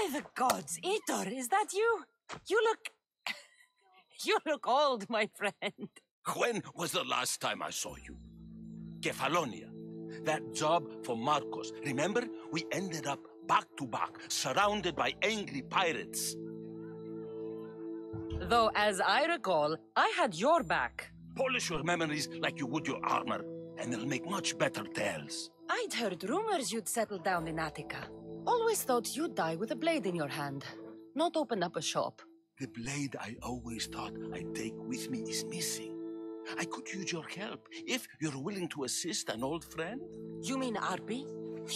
By the gods, Itor, is that you? You look... You look old, my friend. When was the last time I saw you? Kefalonia. That job for Marcos. Remember? We ended up back to back, surrounded by angry pirates. Though, as I recall, I had your back. Polish your memories like you would your armor, and they'll make much better tales. I'd heard rumors you'd settle down in Attica. Always thought you'd die with a blade in your hand, not open up a shop. The blade I always thought I'd take with me is missing. I could use your help, if you're willing to assist an old friend. You mean Arpi?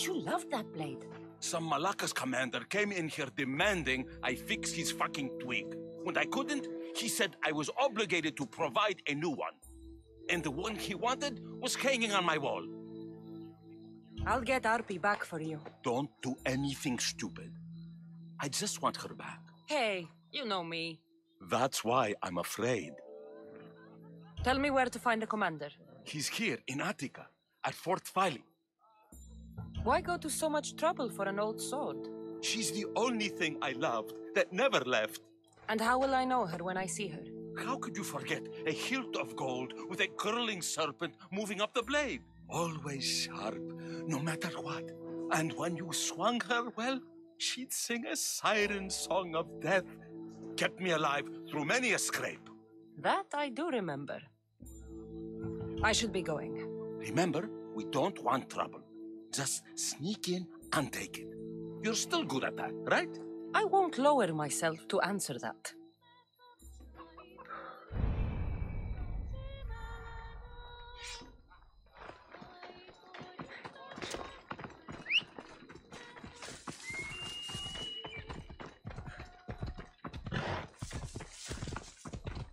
You loved that blade. Some Malacca's commander came in here demanding I fix his fucking twig. When I couldn't, he said I was obligated to provide a new one. And the one he wanted was hanging on my wall. I'll get Arpi back for you. Don't do anything stupid. I just want her back. Hey, you know me. That's why I'm afraid. Tell me where to find the commander. He's here in Attica, at Fort Phili. Why go to so much trouble for an old sword? She's the only thing I loved that never left. And how will I know her when I see her? How could you forget a hilt of gold with a curling serpent moving up the blade? Always sharp, no matter what. And when you swung her, well, she'd sing a siren song of death. Kept me alive through many a scrape. That I do remember. I should be going. Remember, we don't want trouble. Just sneak in and take it. You're still good at that, right? I won't lower myself to answer that.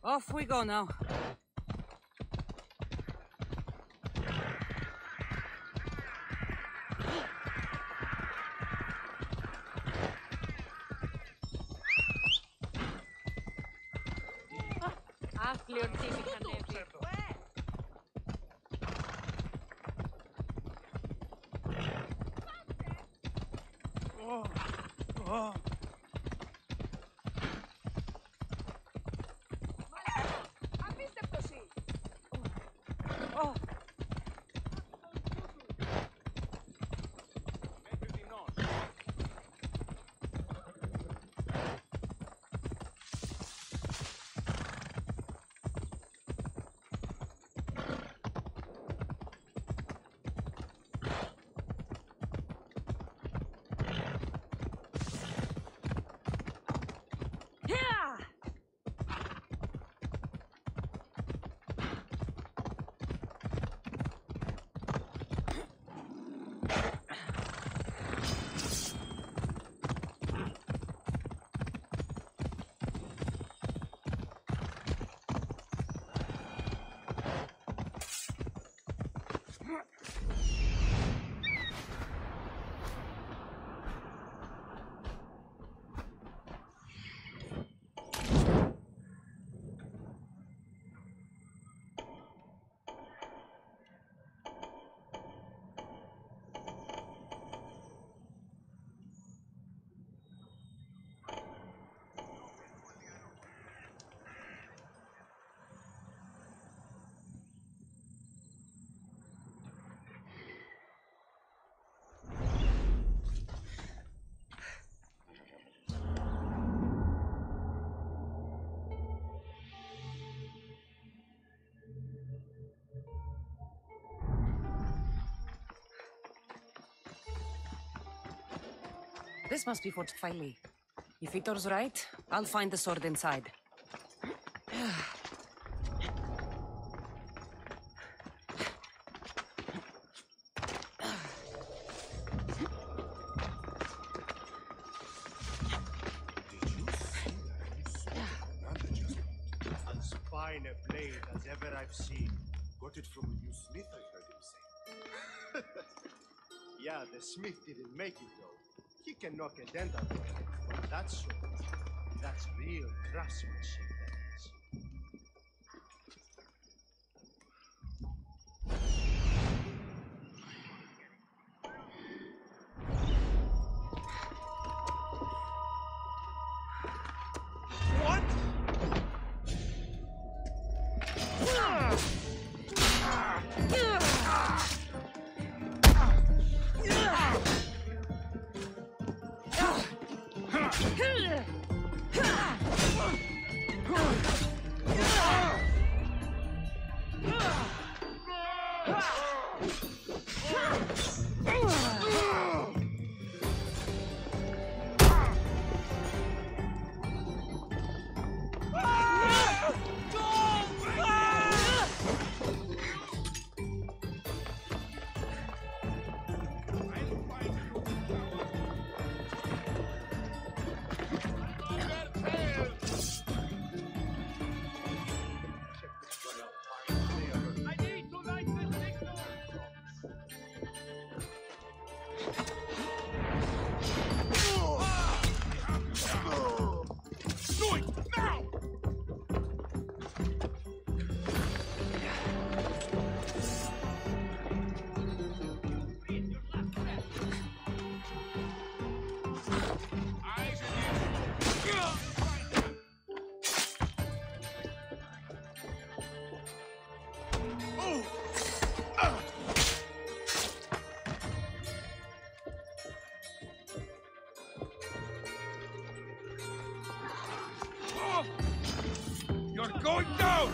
Off we go now. This must be Fort Phili. If Vitor's right, I'll find the sword inside. As fine a blade as ever I've seen. Got it from a new smith, I heard him say. Yeah, the smith didn't make it though. He can knock a dent out of it, but that's real craftsmanship, that is. Going down!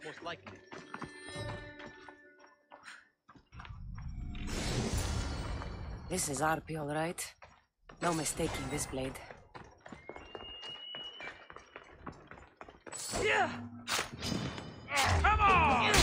Most likely. This is RP, all right. No mistaking this blade. Yeah! Come on!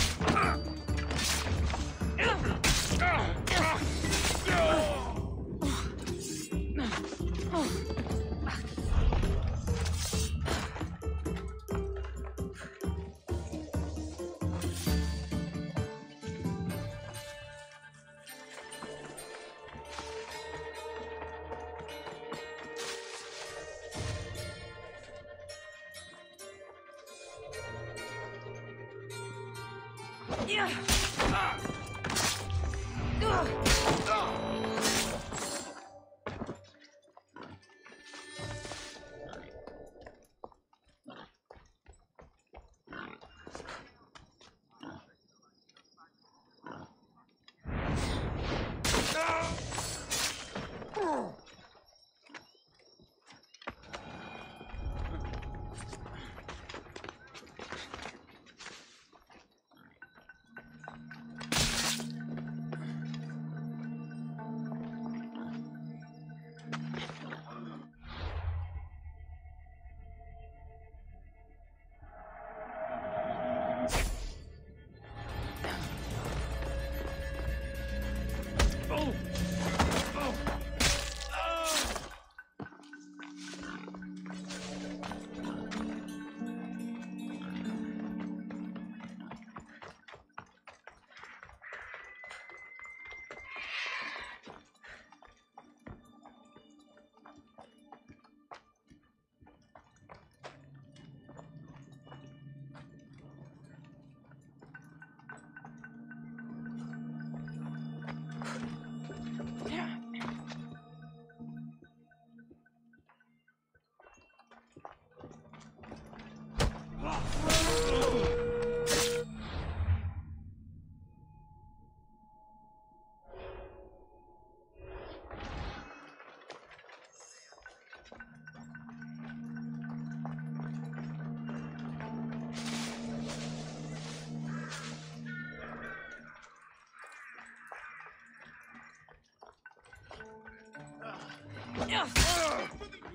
You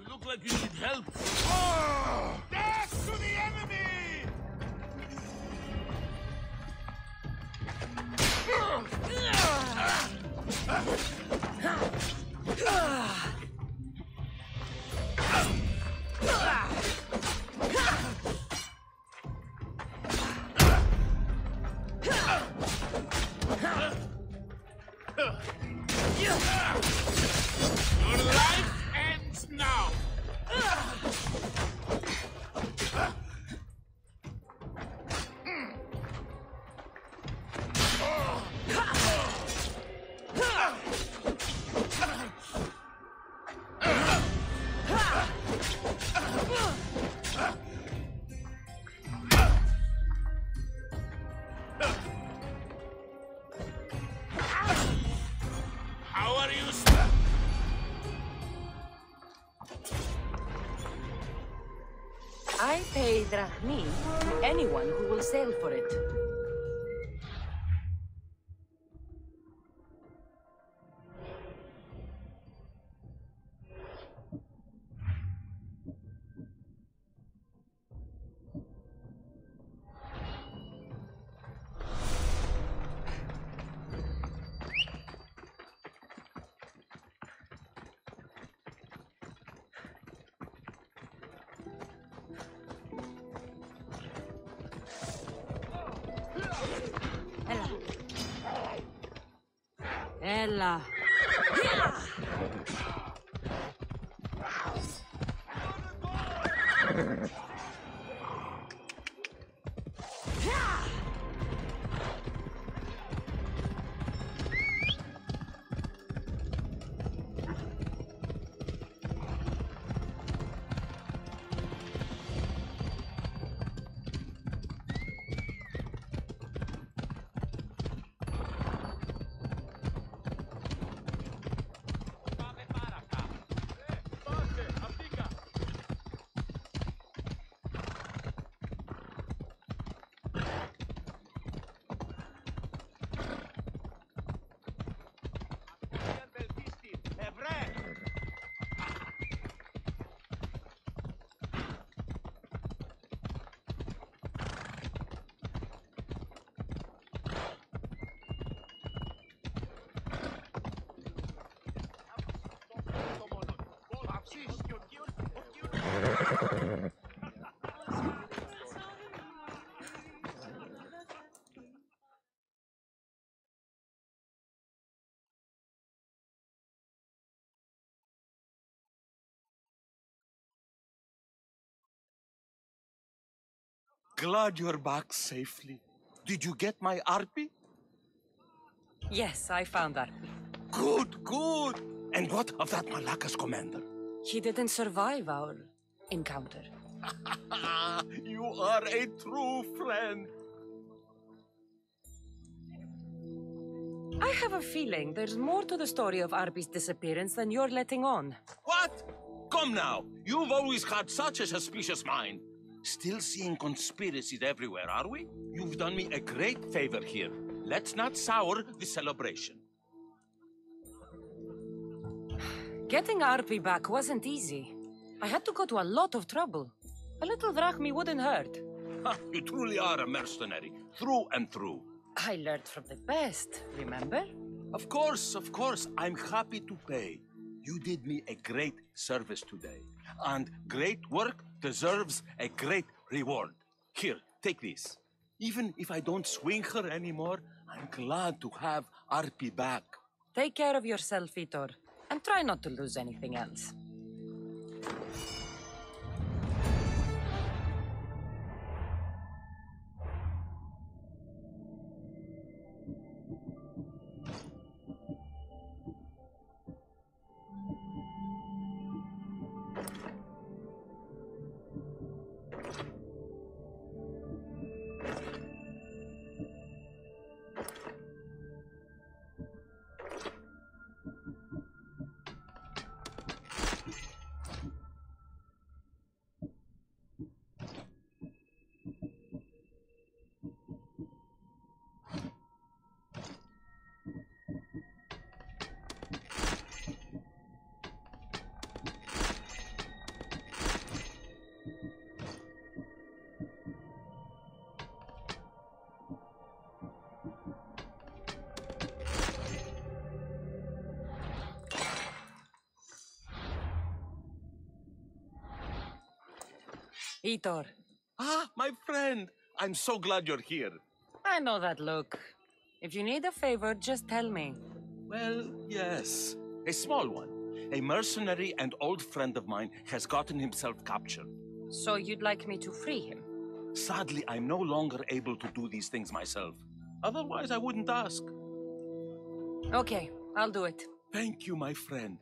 look like you need help. Death to the enemy! Your life ends now. How are you, sir? I pay drachmi to anyone who will sail for it. Ella. Glad you're back safely. Did you get my RP? Yes, I found Arpi. Good, good. And what of that Malaka's commander? He didn't survive our encounter. You are a true friend. I have a feeling there's more to the story of Arpi's disappearance than you're letting on. What? Come now. You've always had such a suspicious mind. Still seeing conspiracies everywhere, are we? You've done me a great favor here. Let's not sour the celebration. Getting Arpi back wasn't easy. I had to go to a lot of trouble. A little drachmi wouldn't hurt. You truly are a mercenary, through and through. I learned from the best, remember? Of course, I'm happy to pay. You did me a great service today. And great work deserves a great reward. Here, take this. Even if I don't swing her anymore, I'm glad to have Arpi back. Take care of yourself, Vitor, and try not to lose anything else. Vitor. Ah, my friend. I'm so glad you're here. I know that look. If you need a favor, just tell me. Well, yes. A small one. A mercenary and old friend of mine has gotten himself captured. So you'd like me to free him? Sadly, I'm no longer able to do these things myself. Otherwise, I wouldn't ask. Okay, I'll do it. Thank you, my friend.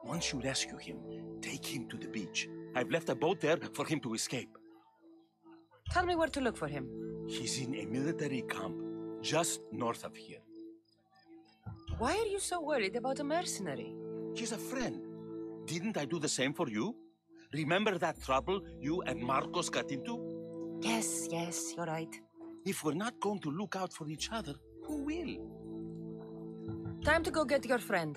Once you rescue him, take him to the beach. I've left a boat there for him to escape. Tell me where to look for him. He's in a military camp just north of here. Why are you so worried about a mercenary? He's a friend. Didn't I do the same for you? Remember that trouble you and Marcos got into? Yes, you're right. If we're not going to look out for each other, who will? Time to go get your friend.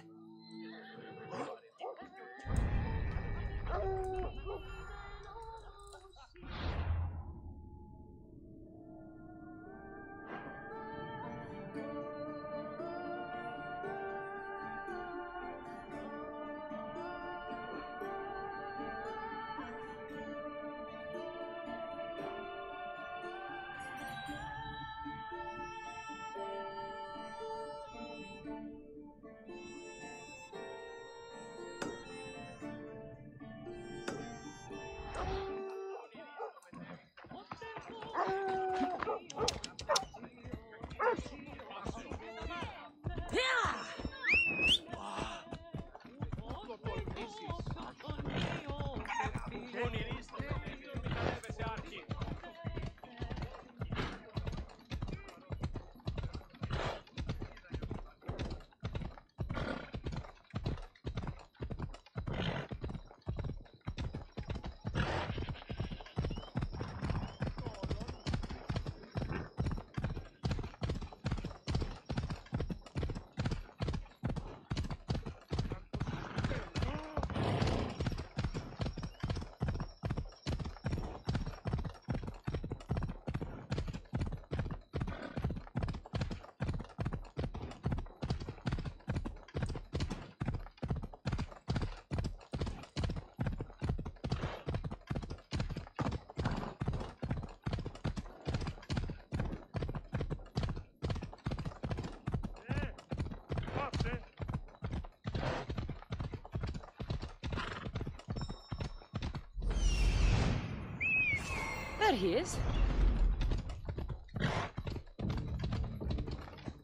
There he is.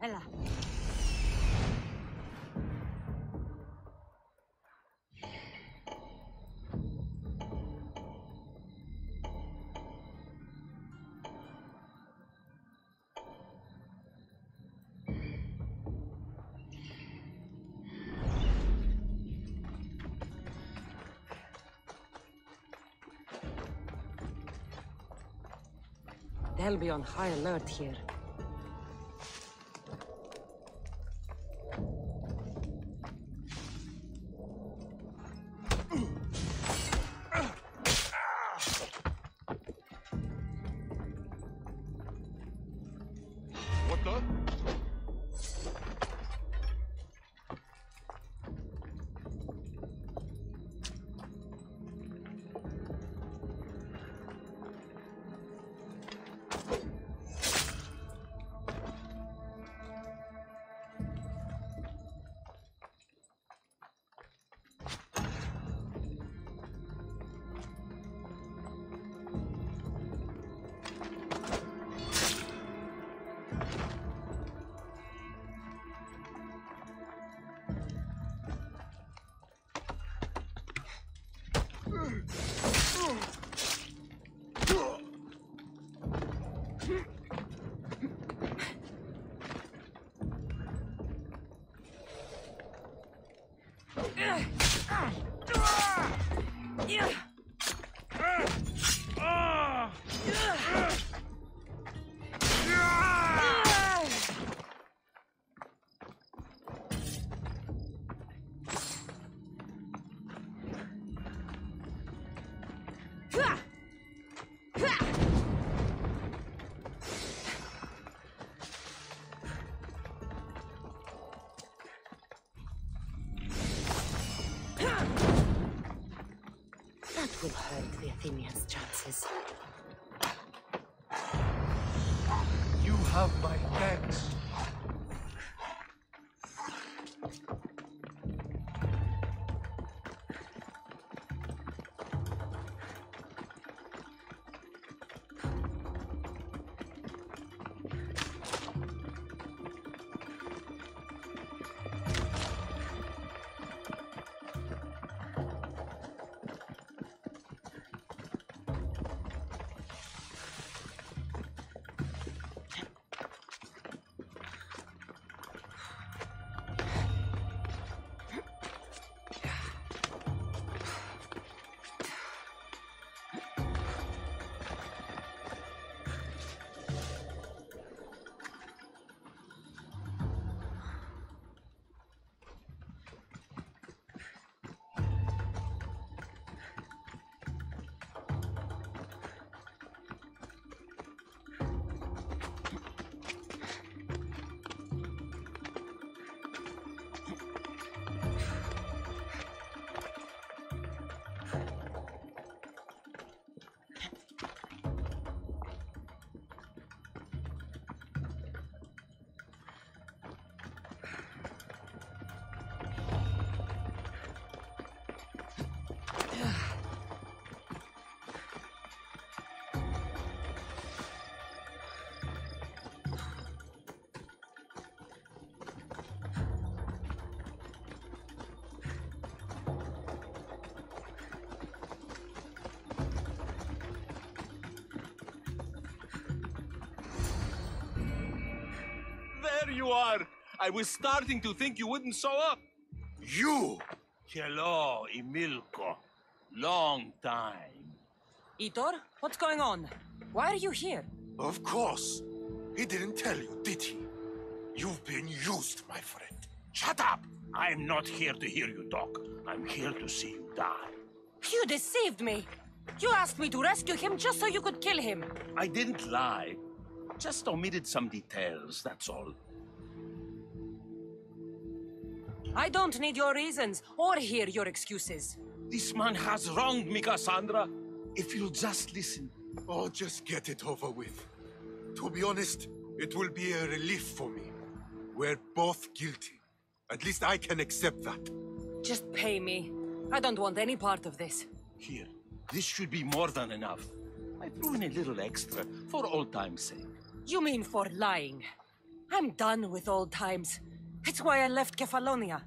Ella. They'll be on high alert here. What the? That will hurt the Athenians' chances. You have my thanks. There you are! I was starting to think you wouldn't show up. You! Hello, Emilko. Long time. Itor, what's going on? Why are you here? Of course. He didn't tell you, did he? You've been used, my friend. Shut up! I'm not here to hear you talk. I'm here to see you die. You deceived me! You asked me to rescue him just so you could kill him! I didn't lie. Just omitted some details, that's all. I don't need your reasons, or hear your excuses. This man has wronged me, Cassandra. If you'll just listen. Oh, just get it over with. To be honest, it will be a relief for me. We're both guilty. At least I can accept that. Just pay me. I don't want any part of this. Here, this should be more than enough. I threw in a little extra for old time's sake. You mean for lying? I'm done with old times. It's why I left Kefalonia.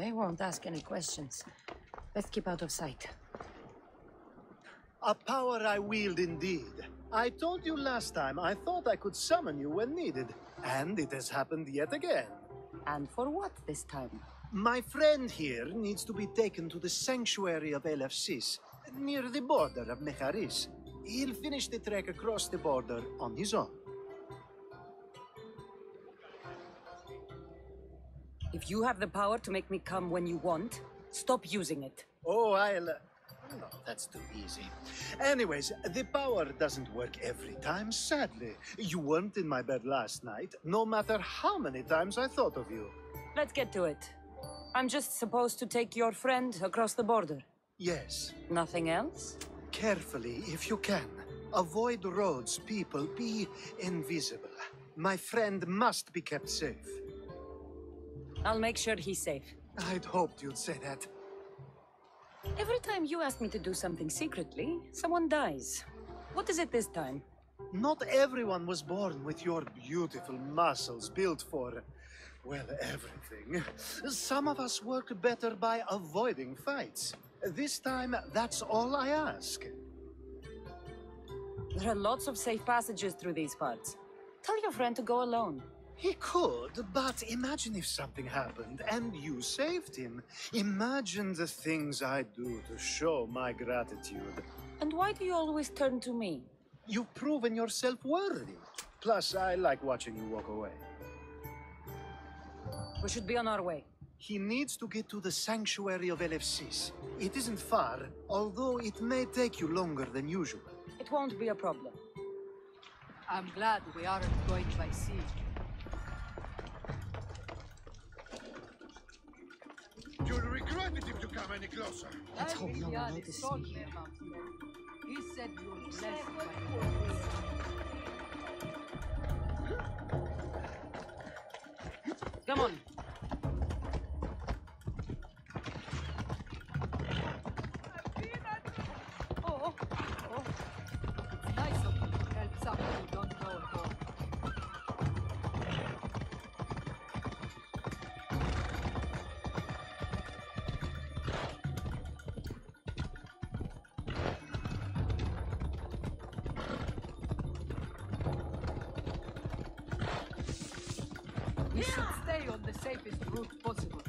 They won't ask any questions. Let's keep out of sight. A power I wield indeed. I told you last time I thought I could summon you when needed, and it has happened yet again. And for what this time? My friend here needs to be taken to the sanctuary of Elefsis, near the border of Mecharis. He'll finish the trek across the border on his own. If you have the power to make me come when you want, stop using it. Oh, No, that's too easy. Anyways, the power doesn't work every time, sadly. You weren't in my bed last night, no matter how many times I thought of you. Let's get to it. I'm just supposed to take your friend across the border. Yes. Nothing else? Carefully, if you can. Avoid roads, people. Be invisible. My friend must be kept safe. I'll make sure he's safe. I'd hoped you'd say that. Every time you ask me to do something secretly, someone dies. What is it this time? Not everyone was born with your beautiful muscles built for, well, everything. Some of us work better by avoiding fights. This time, that's all I ask. There are lots of safe passages through these parts. Tell your friend to go alone. He could, but imagine if something happened and you saved him. Imagine the things I'd do to show my gratitude. And why do you always turn to me? You've proven yourself worthy. Plus, I like watching you walk away. We should be on our way. He needs to get to the sanctuary of Elefsis. It isn't far, although it may take you longer than usual. It won't be a problem. I'm glad we aren't going by sea. You'll regret it if you come any closer. Let's hope no one notices me. He said you were blessed by Come on. Oh, it's nice of you to help someone who don't know at all. We should stay on the safest route possible.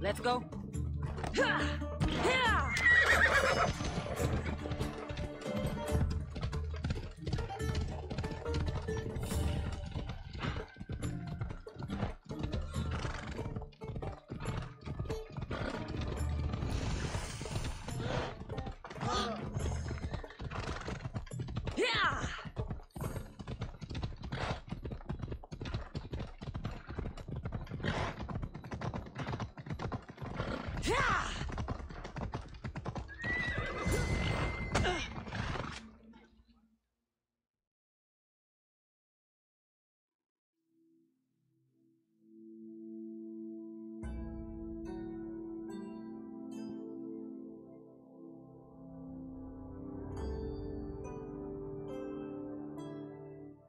Let's go.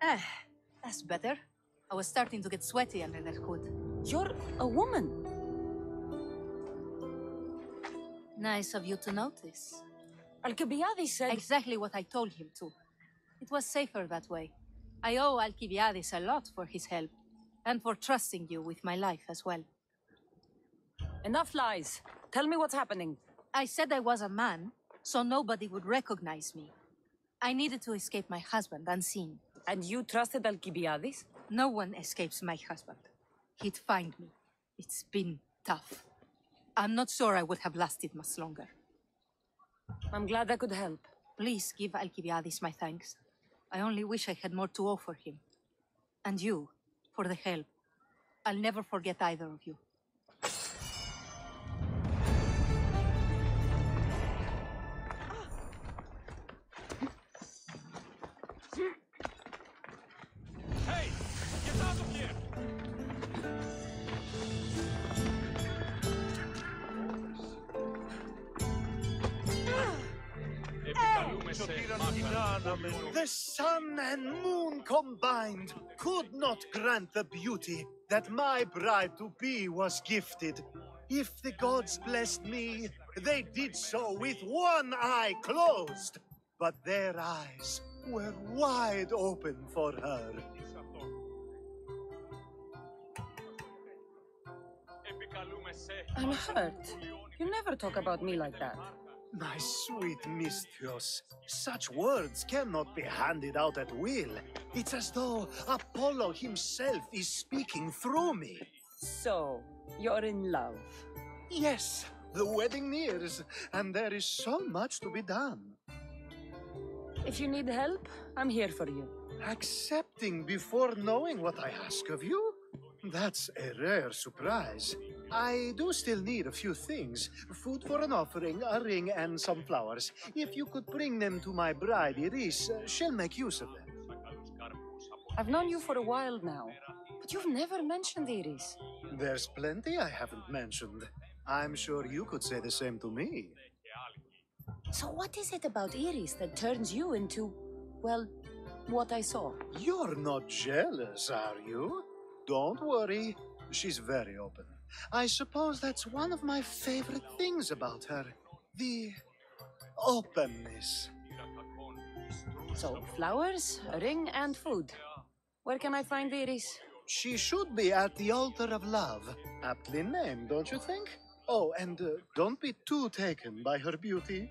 Ah, that's better. I was starting to get sweaty under that hood. You're a woman. Nice of you to notice. Alcibiades said... Exactly what I told him to. It was safer that way. I owe Alcibiades a lot for his help, and for trusting you with my life as well. Enough lies. Tell me what's happening. I said I was a man, so nobody would recognize me. I needed to escape my husband unseen. And you trusted Alcibiades? No one escapes my husband. He'd find me. It's been tough. I'm not sure I would have lasted much longer. I'm glad I could help. Please give Alcibiades my thanks. I only wish I had more to offer him. And you, for the help. I'll never forget either of you. Hey! Get out of here! The sun and moon combined could not grant the beauty that my bride-to-be was gifted. If the gods blessed me, they did so with one eye closed. But their eyes were wide open for her. I'm hurt. You never talk about me like that. My sweet Misthios, such words cannot be handed out at will. It's as though Apollo himself is speaking through me. So, you're in love. Yes, the wedding nears, and there is so much to be done. If you need help, I'm here for you. Accepting before knowing what I ask of you? That's a rare surprise. I do still need a few things. Food for an offering, a ring, and some flowers. If you could bring them to my bride, Iris, she'll make use of them. I've known you for a while now, but you've never mentioned Iris. There's plenty I haven't mentioned. I'm sure you could say the same to me. So what is it about Iris that turns you into, well, what I saw? You're not jealous, are you? Don't worry. She's very open. I suppose that's one of my favorite things about her. The openness. So, flowers, a ring, and food. Where can I find Iris? She should be at the altar of love. Aptly named, don't you think? Oh, and don't be too taken by her beauty.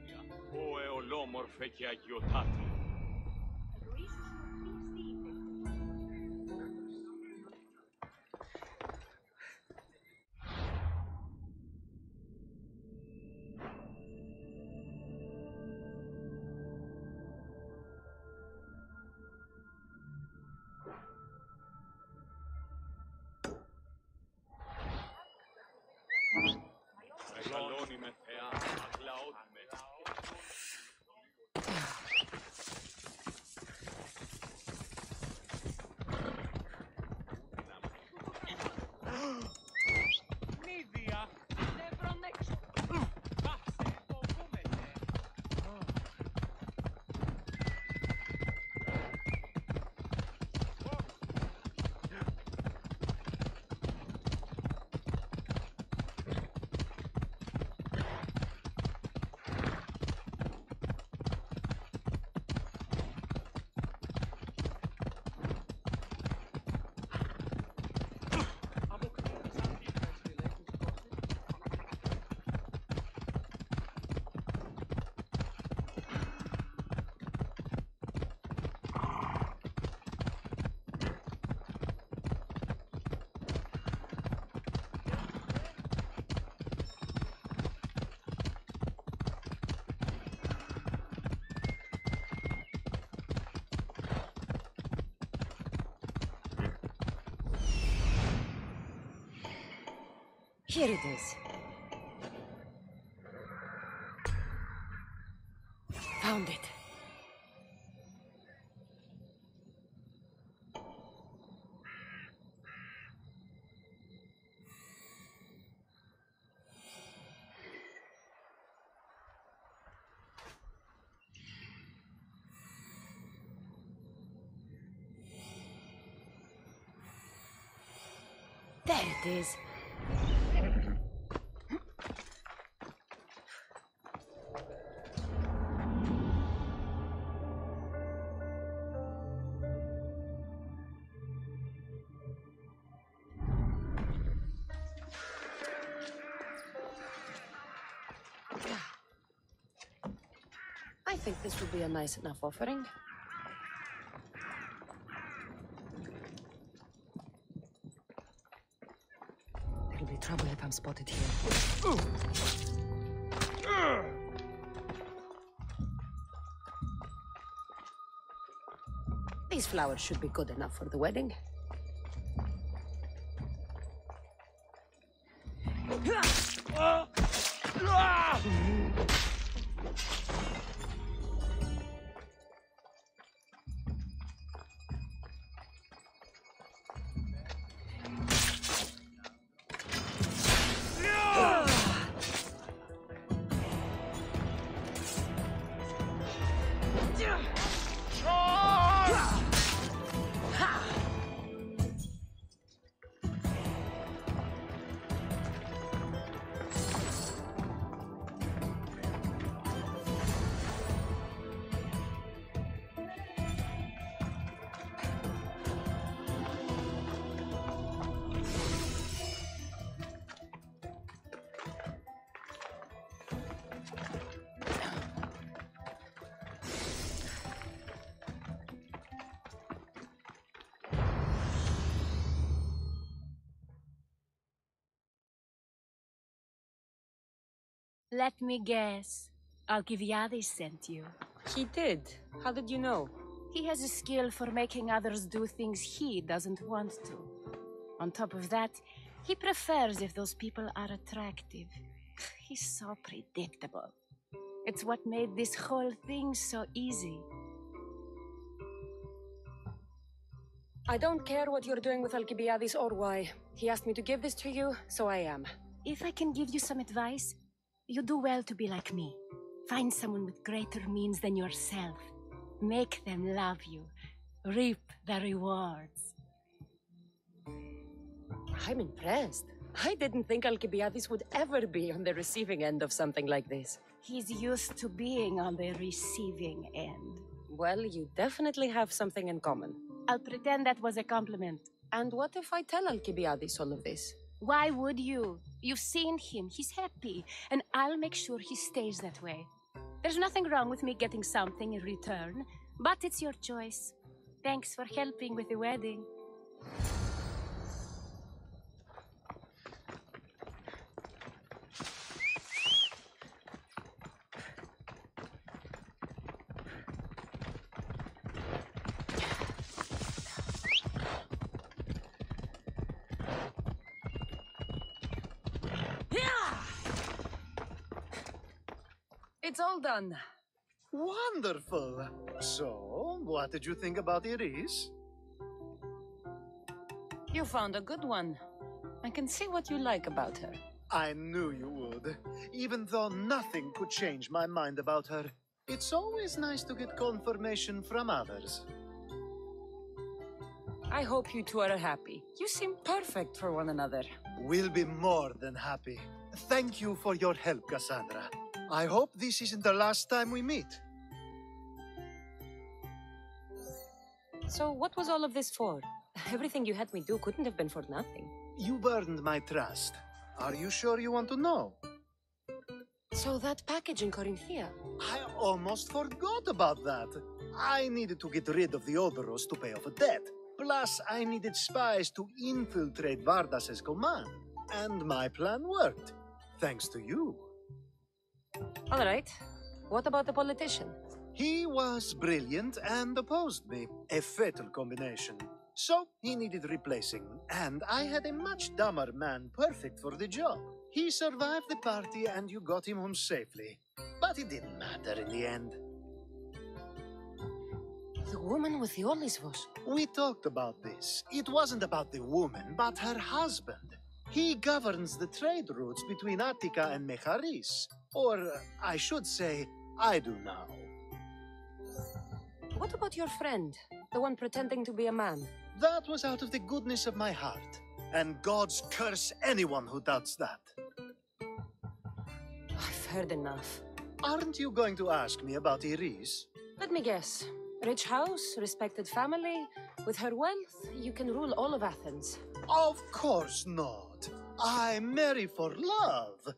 Here it is. Found it. There it is. I think this would be a nice enough offering. There'll be trouble if I'm spotted here. These flowers should be good enough for the wedding. Let me guess. Alcibiades sent you. He did. How did you know? He has a skill for making others do things he doesn't want to. On top of that, he prefers if those people are attractive. He's so predictable. It's what made this whole thing so easy. I don't care what you're doing with Alcibiades or why. He asked me to give this to you, so I am. If I can give you some advice, you do well to be like me. Find someone with greater means than yourself. Make them love you. Reap the rewards. I'm impressed. I didn't think Alcibiades would ever be on the receiving end of something like this. He's used to being on the receiving end. Well, you definitely have something in common. I'll pretend that was a compliment. And what if I tell Alcibiades all of this? Why would you? You've seen him. He's happy. And I'll make sure he stays that way. There's nothing wrong with me getting something in return, but it's your choice. Thanks for helping with the wedding. It's all done. Wonderful. So, what did you think about Iris? You found a good one. I can see what you like about her. I knew you would. Even though nothing could change my mind about her, it's always nice to get confirmation from others. I hope you two are happy. You seem perfect for one another. We'll be more than happy. Thank you for your help, Cassandra. I hope this isn't the last time we meet. So what was all of this for? Everything you had me do couldn't have been for nothing. You've earned my trust. Are you sure you want to know? So that package in Corinthia. I almost forgot about that. I needed to get rid of the Oberos to pay off a debt. Plus, I needed spies to infiltrate Vardas's command. And my plan worked. Thanks to you. All right. What about the politician? He was brilliant and opposed me. A fatal combination. So, he needed replacing. And I had a much dumber man perfect for the job. He survived the party and you got him home safely. But it didn't matter in the end. The woman with the Olisvos. We talked about this. It wasn't about the woman, but her husband. He governs the trade routes between Attica and Mecharis. Or, I should say, I do now. What about your friend? The one pretending to be a man? That was out of the goodness of my heart. And gods curse anyone who doubts that. I've heard enough. Aren't you going to ask me about Iris? Let me guess. Rich house, respected family. With her wealth, you can rule all of Athens. Of course not. I marry for love.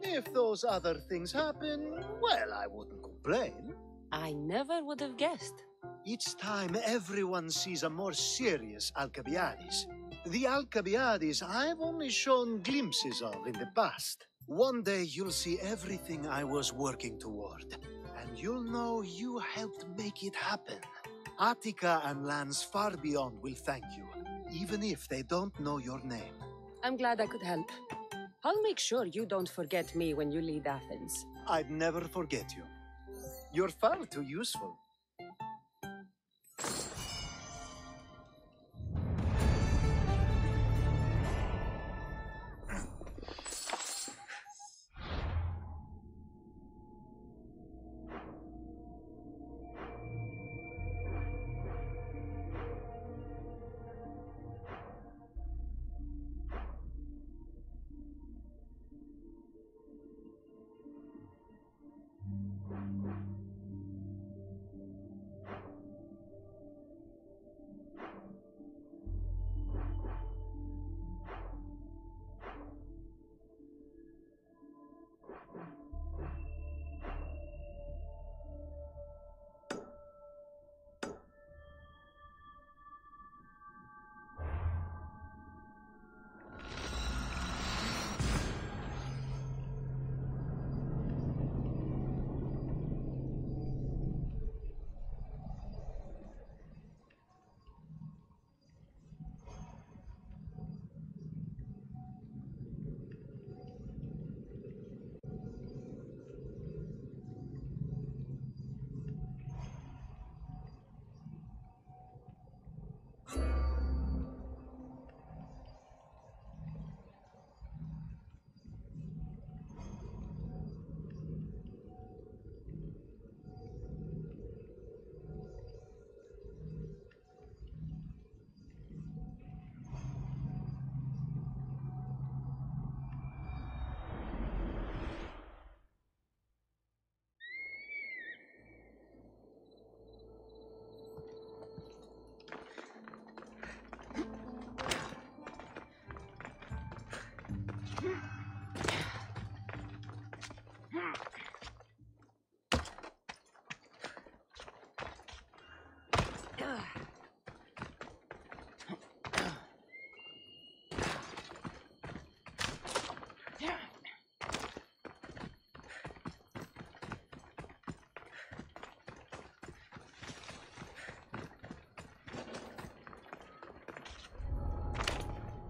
If those other things happen, well, I wouldn't complain. I never would have guessed. Each time everyone sees a more serious Alcibiades. The Alcibiades I've only shown glimpses of in the past. One day you'll see everything I was working toward, and you'll know you helped make it happen. Attica and lands far beyond will thank you, even if they don't know your name. I'm glad I could help. I'll make sure you don't forget me when you lead Athens. I'd never forget you. You're far too useful.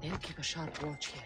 They'll keep a sharp watch here.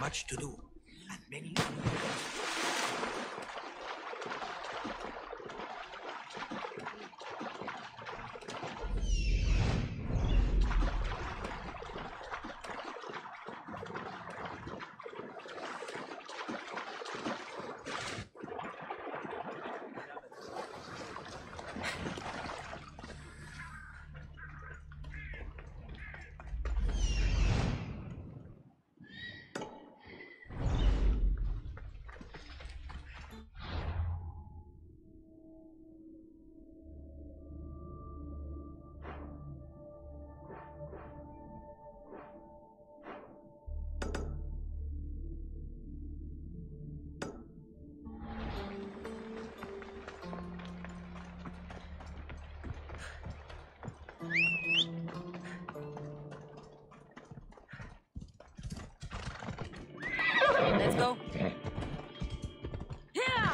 Much to do, and many. Let's go. Yeah!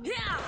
Yeah!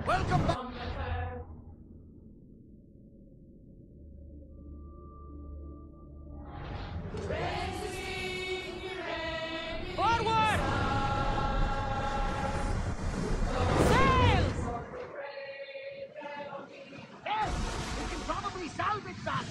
Welcome back. Forward! Sails! Yes, we can probably salvage that.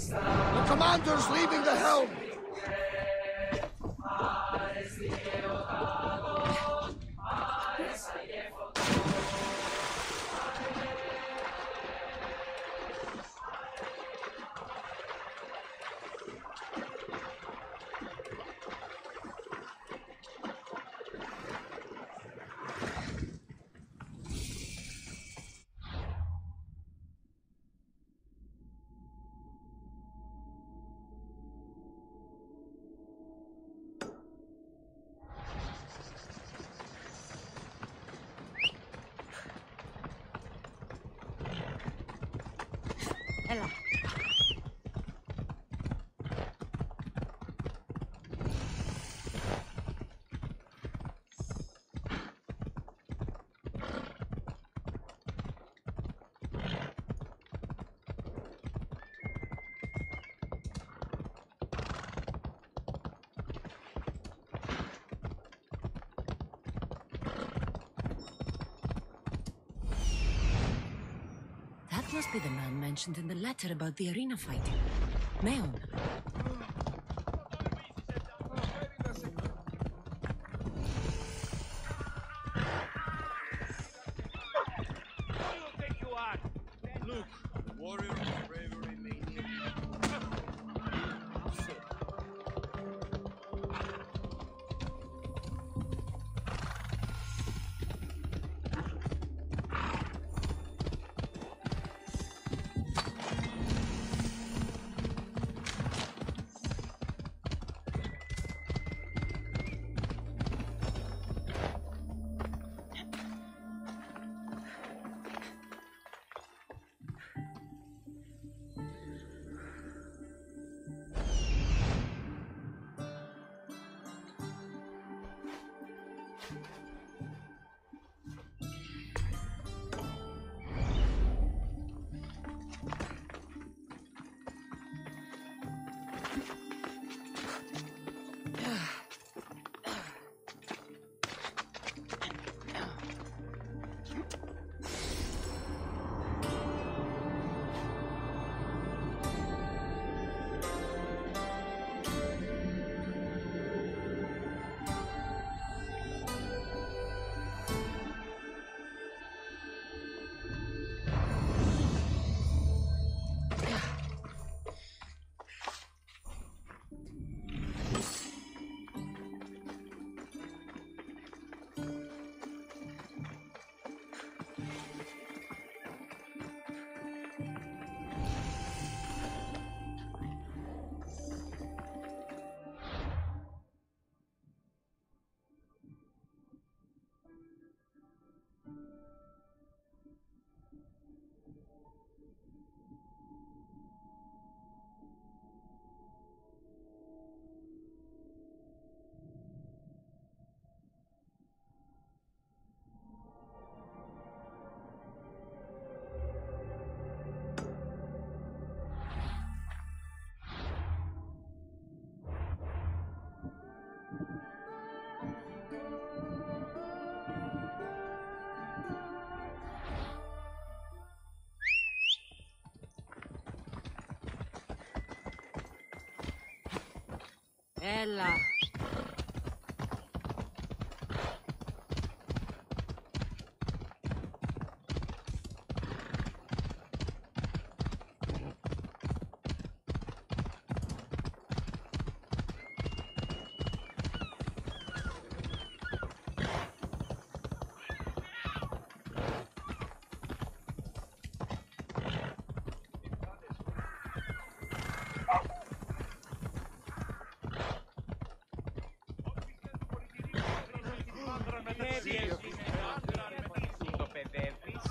The commander's leaving the helm! Ella. That must be the man mentioned in the letter about the arena fighting. Meon. Look, warrior of bravery maniac. Ella. Το παιδεύεις.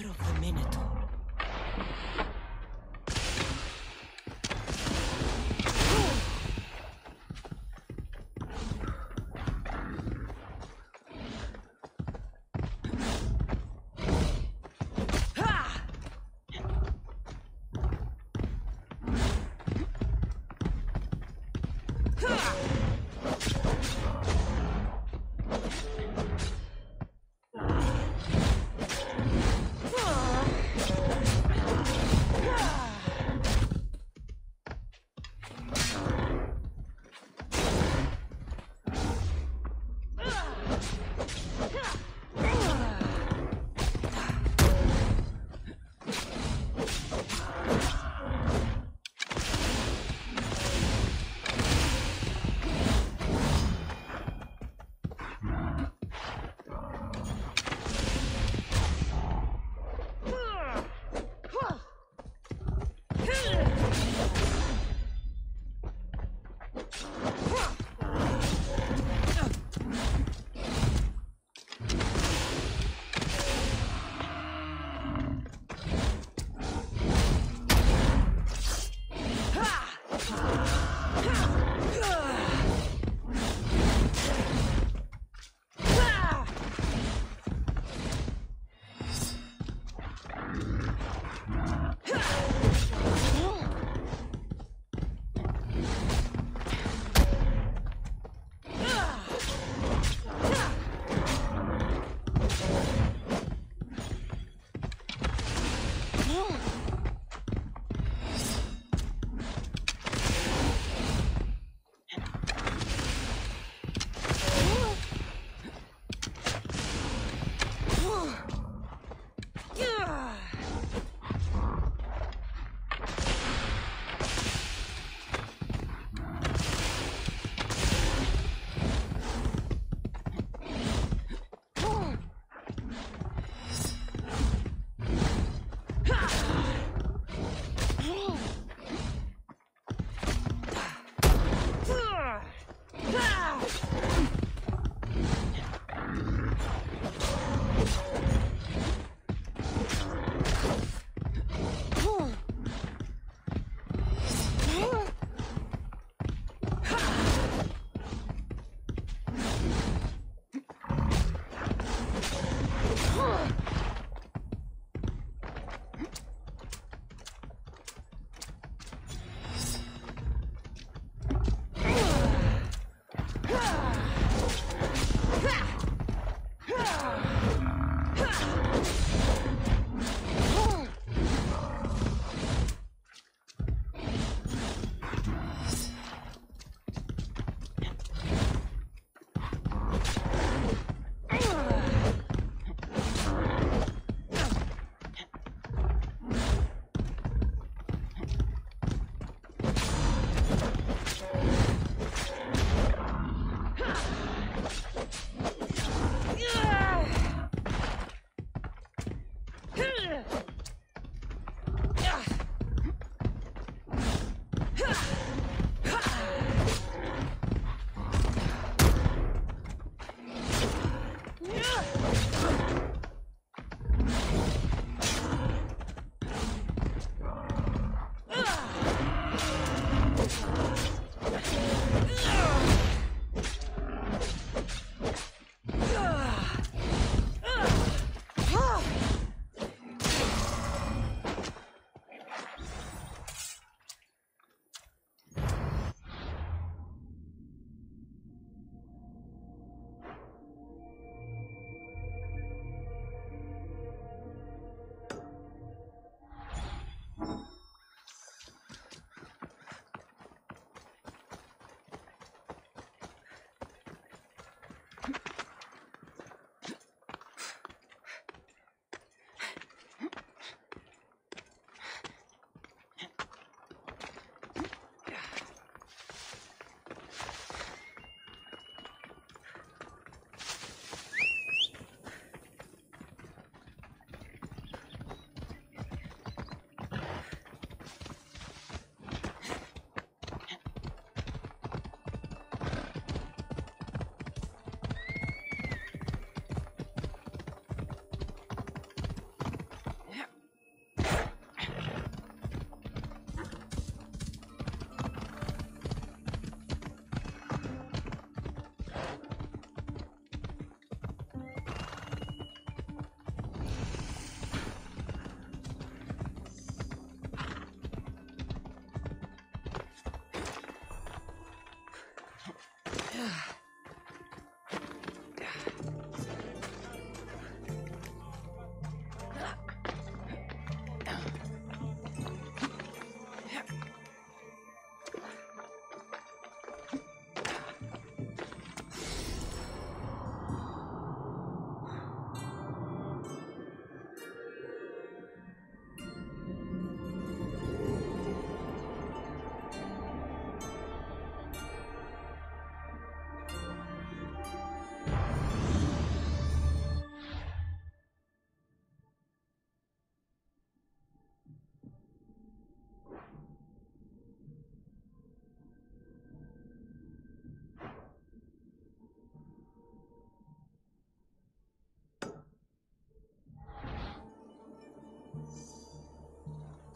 of the Minotaur.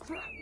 Come on.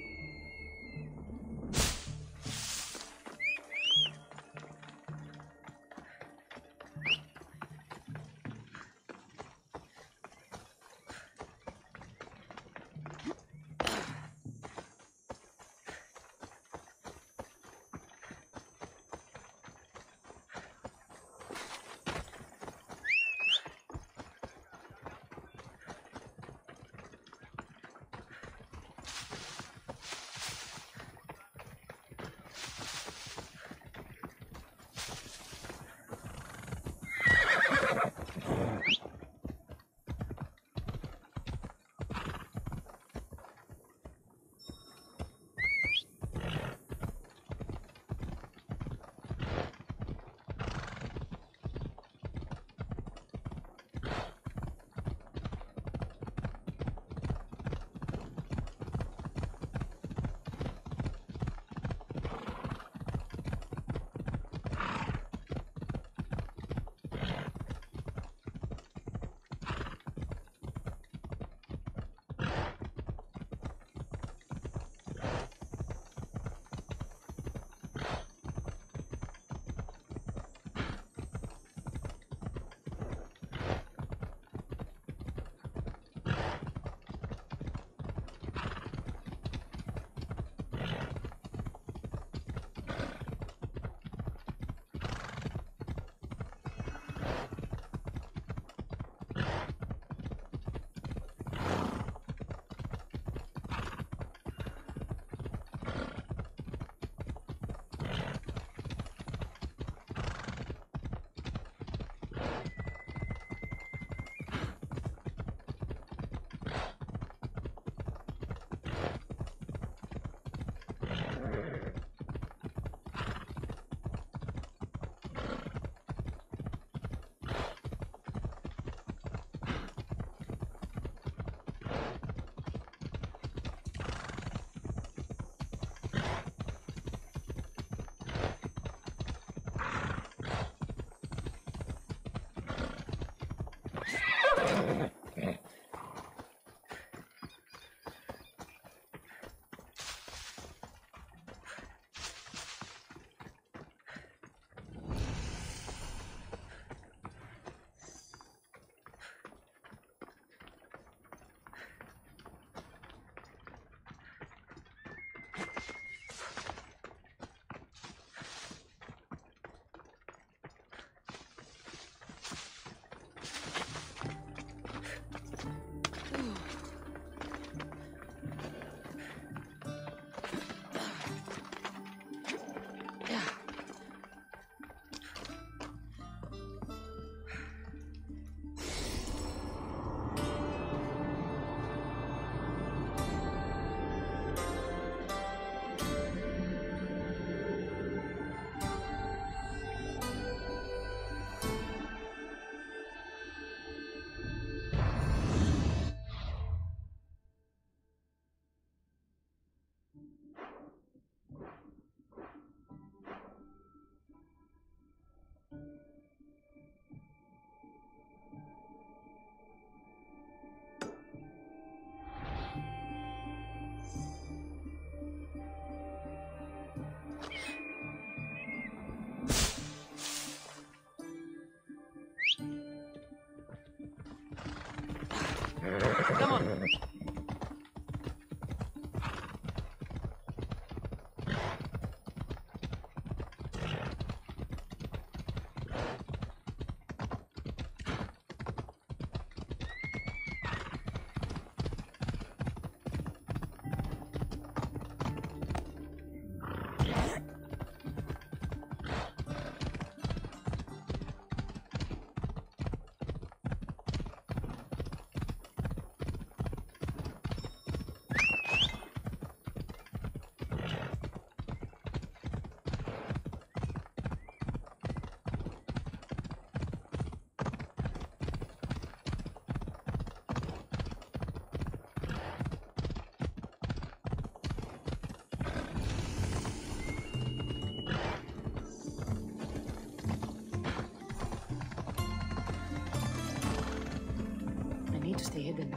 I need to stay hidden.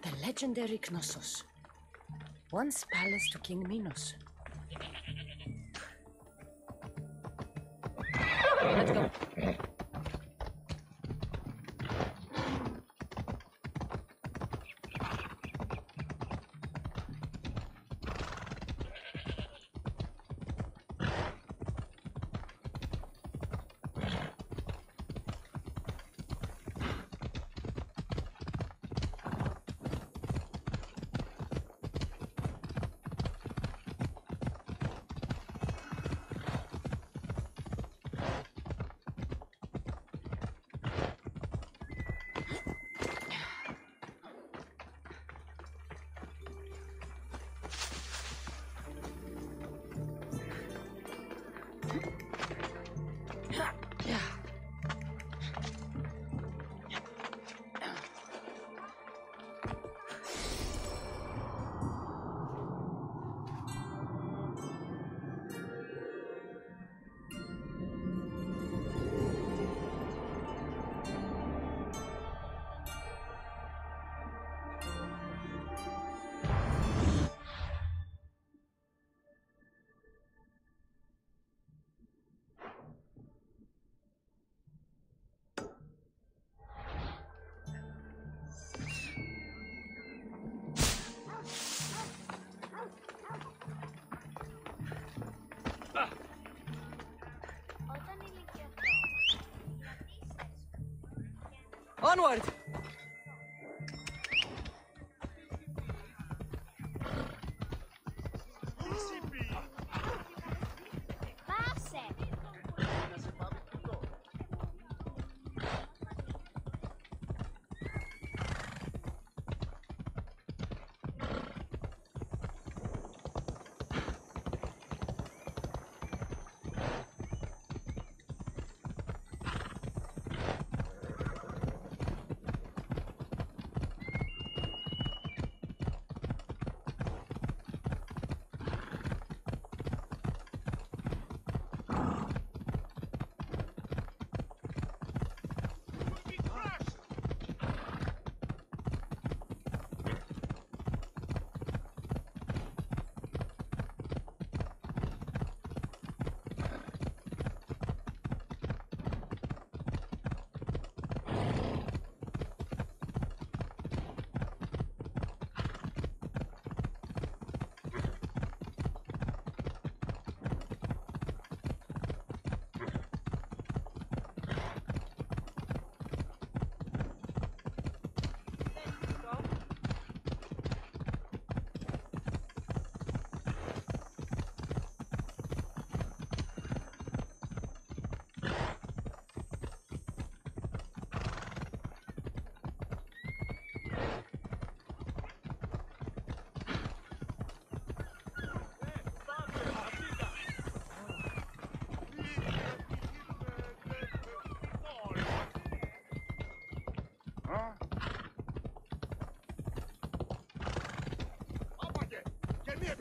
The legendary Knossos. Once palace to King Minos. Let's go. Onward!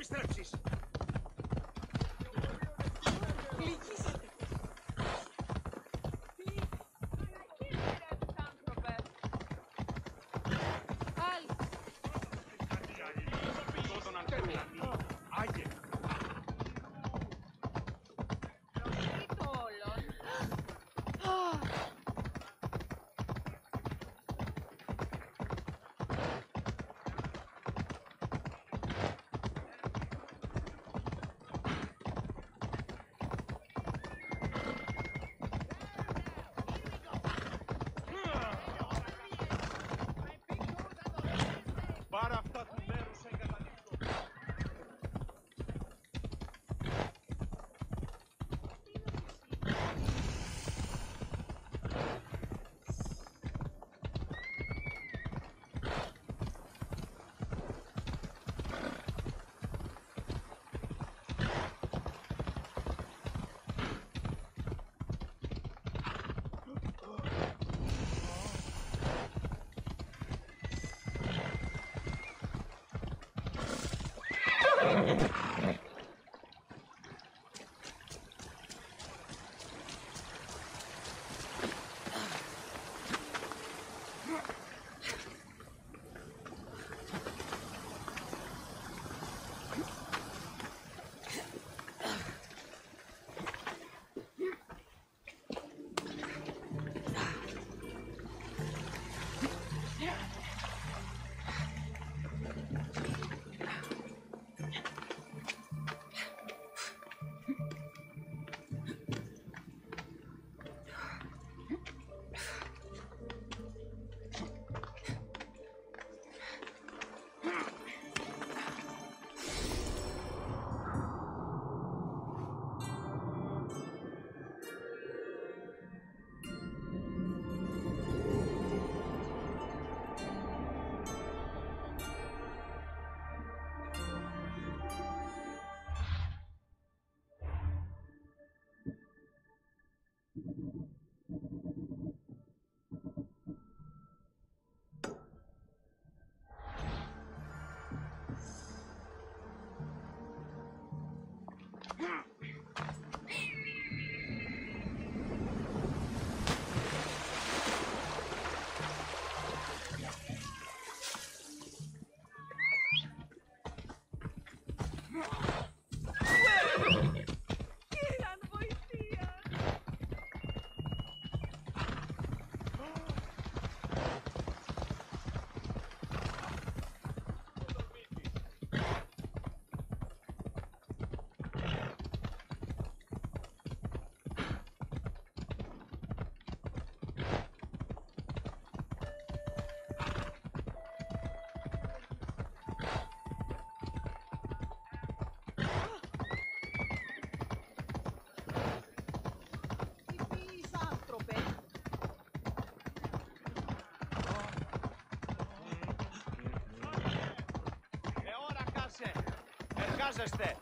επιστρέψεις. Εργάζεστε!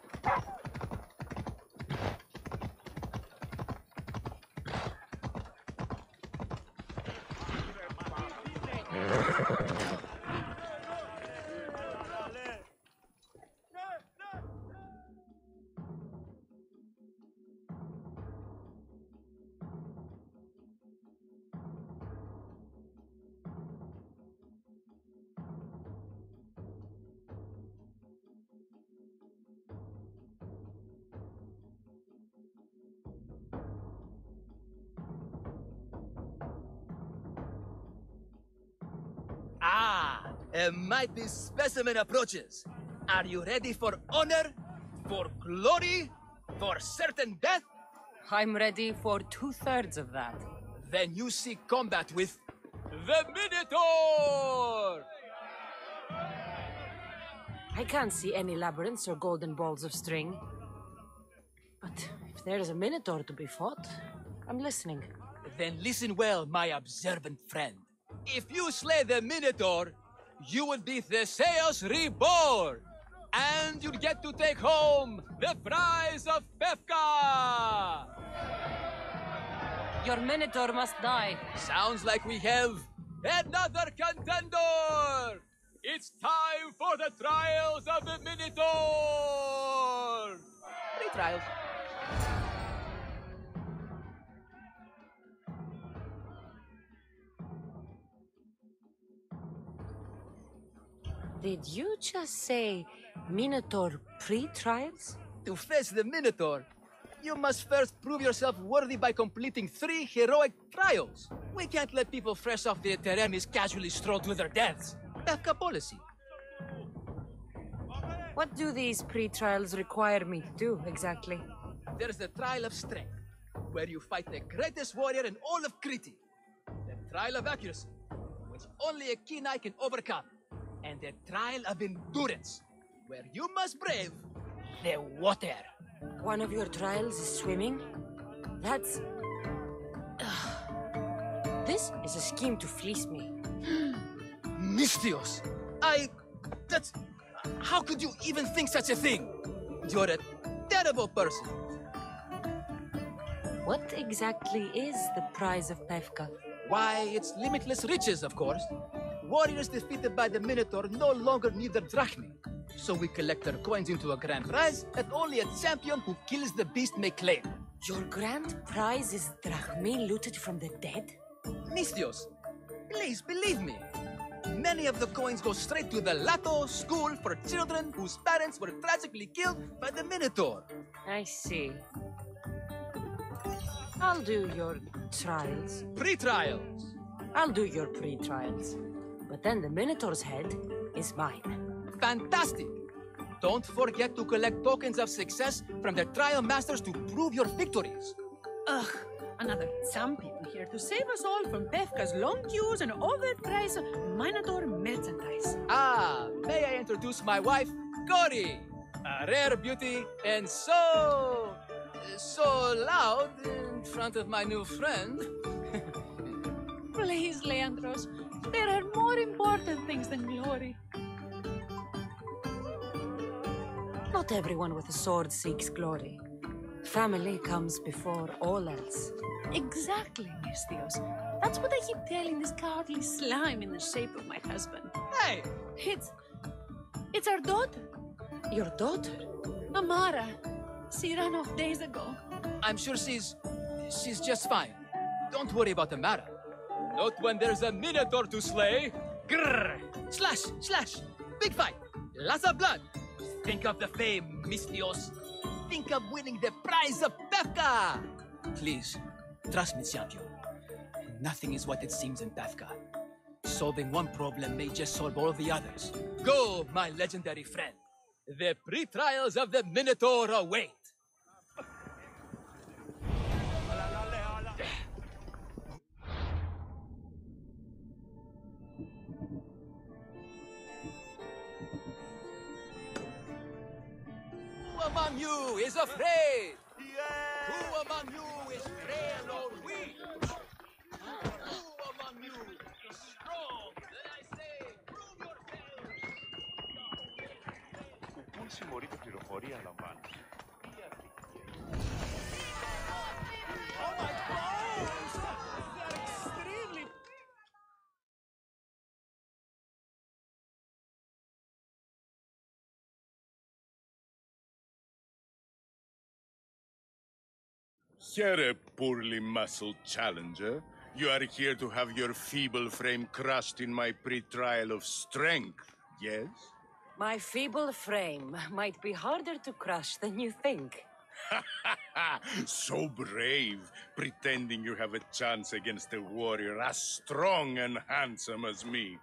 A mighty specimen approaches. Are you ready for honor? For glory? For certain death? I'm ready for 2/3 of that. Then you seek combat with the Minotaur! I can't see any labyrinths or golden balls of string. But if there is a Minotaur to be fought, I'm listening. Then listen well, my observant friend. If you slay the Minotaur, you will be Theseus reborn! And you'll get to take home the prize of Pefka! Your Minotaur must die. Sounds like we have another contender! It's time for the trials of the Minotaur! 3 trials. Did you just say Minotaur pre-trials? To face the Minotaur, you must first prove yourself worthy by completing 3 heroic trials. We can't let people fresh off the Teremis casually stroll to their deaths. Pefka policy. What do these pre-trials require me to do, exactly? There's the Trial of Strength, where you fight the greatest warrior in all of Crete. The Trial of Accuracy, which only a keen eye can overcome. And the Trial of Endurance, where you must brave the water. One of your trials is swimming? That's... This is a scheme to fleece me. Mystios! That's... How could you even think such a thing? You're a terrible person. What exactly is the prize of Pefka? Why, it's limitless riches, of course. Warriors defeated by the Minotaur no longer need their drachmi. So we collect their coins into a grand prize that only a champion who kills the beast may claim. Your grand prize is drachmi looted from the dead? Mystios, please believe me. Many of the coins go straight to the Lato school for children whose parents were tragically killed by the Minotaur. I see. I'll do your trials. Pre-trials. I'll do your pre-trials. But then the Minotaur's head is mine. Fantastic! Don't forget to collect tokens of success from the trial masters to prove your victories. Ugh, another champion here to save us all from Pefka's long queues and overpriced Minotaur merchandise. Ah, may I introduce my wife, Cory? A rare beauty and so loud in front of my new friend. Please, Leandros, there are more important things than glory. Not everyone with a sword seeks glory. Family comes before all else. Exactly, Mystios. That's what I keep telling this cowardly slime in the shape of my husband. Hey! It's our daughter. Your daughter? Amara. She ran off days ago. I'm sure she's just fine. Don't worry about Amara. Not when there's a Minotaur to slay. Grrr! Slash! Slash! Big fight! Lots of blood! Think of the fame, Mistios. Think of winning the prize of Pefka! Please, trust me, champion. Nothing is what it seems in Pefka. Solving one problem may just solve all the others. Go, my legendary friend. The pre-trials of the Minotaur await. Who among you is afraid? Who among you is frail or weak? Who among you is strong? Then I say, prove yourselves! Πού συμμορείται πληροφορία λαμβάνω. Oh my bones! They're extremely... Here, poorly muscled challenger. You are here to have your feeble frame crushed in my pre-trial of strength, yes? My feeble frame might be harder to crush than you think. So brave, pretending you have a chance against a warrior as strong and handsome as me.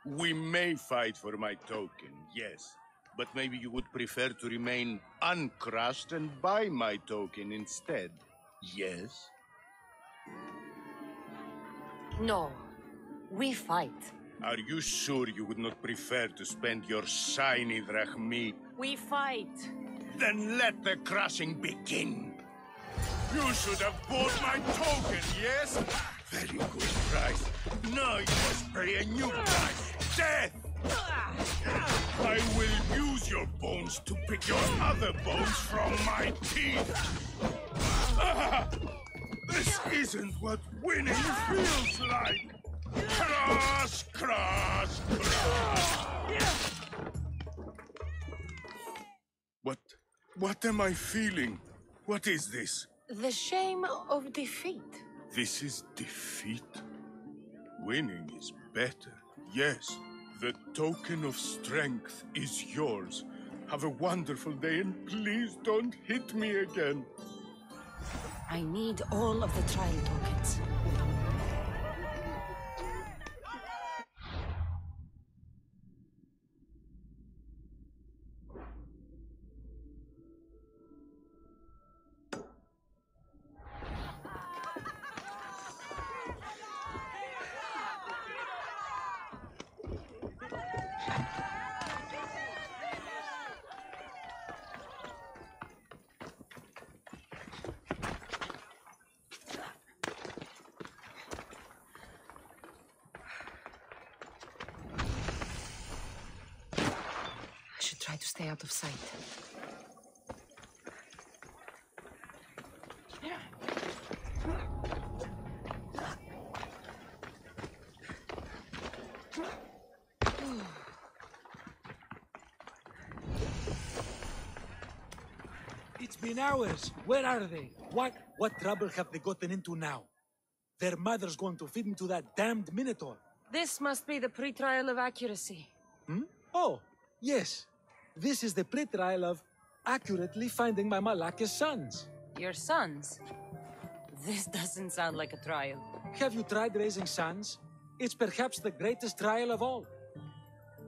We may fight for my token, yes. But maybe you would prefer to remain uncrushed and buy my token instead, yes? No, we fight. Are you sure you would not prefer to spend your shiny drachmi? We fight. Then let the crushing begin. You should have bought my token, yes? Very good price. Now you must pay a new price. Death! I will use your bones to pick your other bones from my teeth. This isn't what winning feels like. Crush, crush, crush. What am I feeling? What is this? The shame of defeat. This is defeat? Winning is better. Yes, the token of strength is yours. Have a wonderful day and please don't hit me again. I need all of the trial tokens. Try to stay out of sight. It's been hours. Where are they? What trouble have they gotten into now? Their mother's going to feed me to that damned Minotaur. This must be the pre-trial of accuracy. Hmm? Oh, yes. This is the pre-trial of accurately finding my Malaka's sons. Your sons? This doesn't sound like a trial. Have you tried raising sons? It's perhaps the greatest trial of all.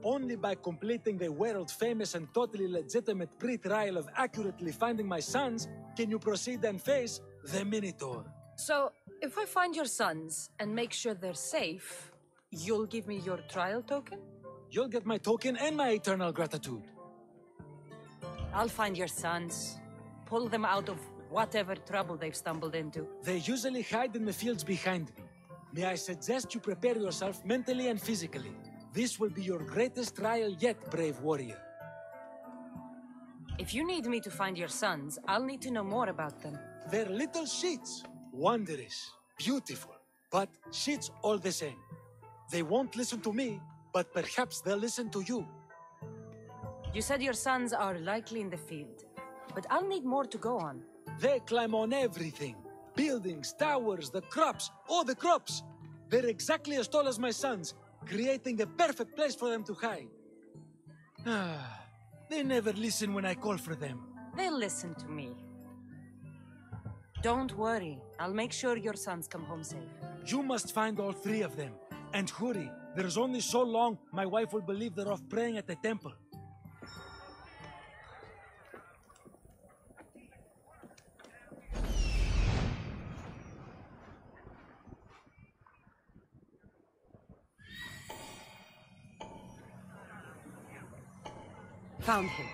Only by completing the world-famous and totally legitimate pre-trial of accurately finding my sons can you proceed and face the Minotaur. So, if I find your sons and make sure they're safe, you'll give me your trial token? You'll get my token and my eternal gratitude. I'll find your sons, pull them out of whatever trouble they've stumbled into. They usually hide in the fields behind me. May I suggest you prepare yourself mentally and physically. This will be your greatest trial yet, brave warrior. If you need me to find your sons, I'll need to know more about them. They're little shits. Wondrous, beautiful, but shits all the same. They won't listen to me, but perhaps they'll listen to you. You said your sons are likely in the field, but I'll need more to go on. They climb on everything. Buildings, towers, the crops, all the crops. They're exactly as tall as my sons, creating the perfect place for them to hide. They They never listen when I call for them. They'll listen to me. Don't worry. I'll make sure your sons come home safe. You must find all three of them. And hurry. There's only so long my wife will believe they're off praying at the temple. Found him.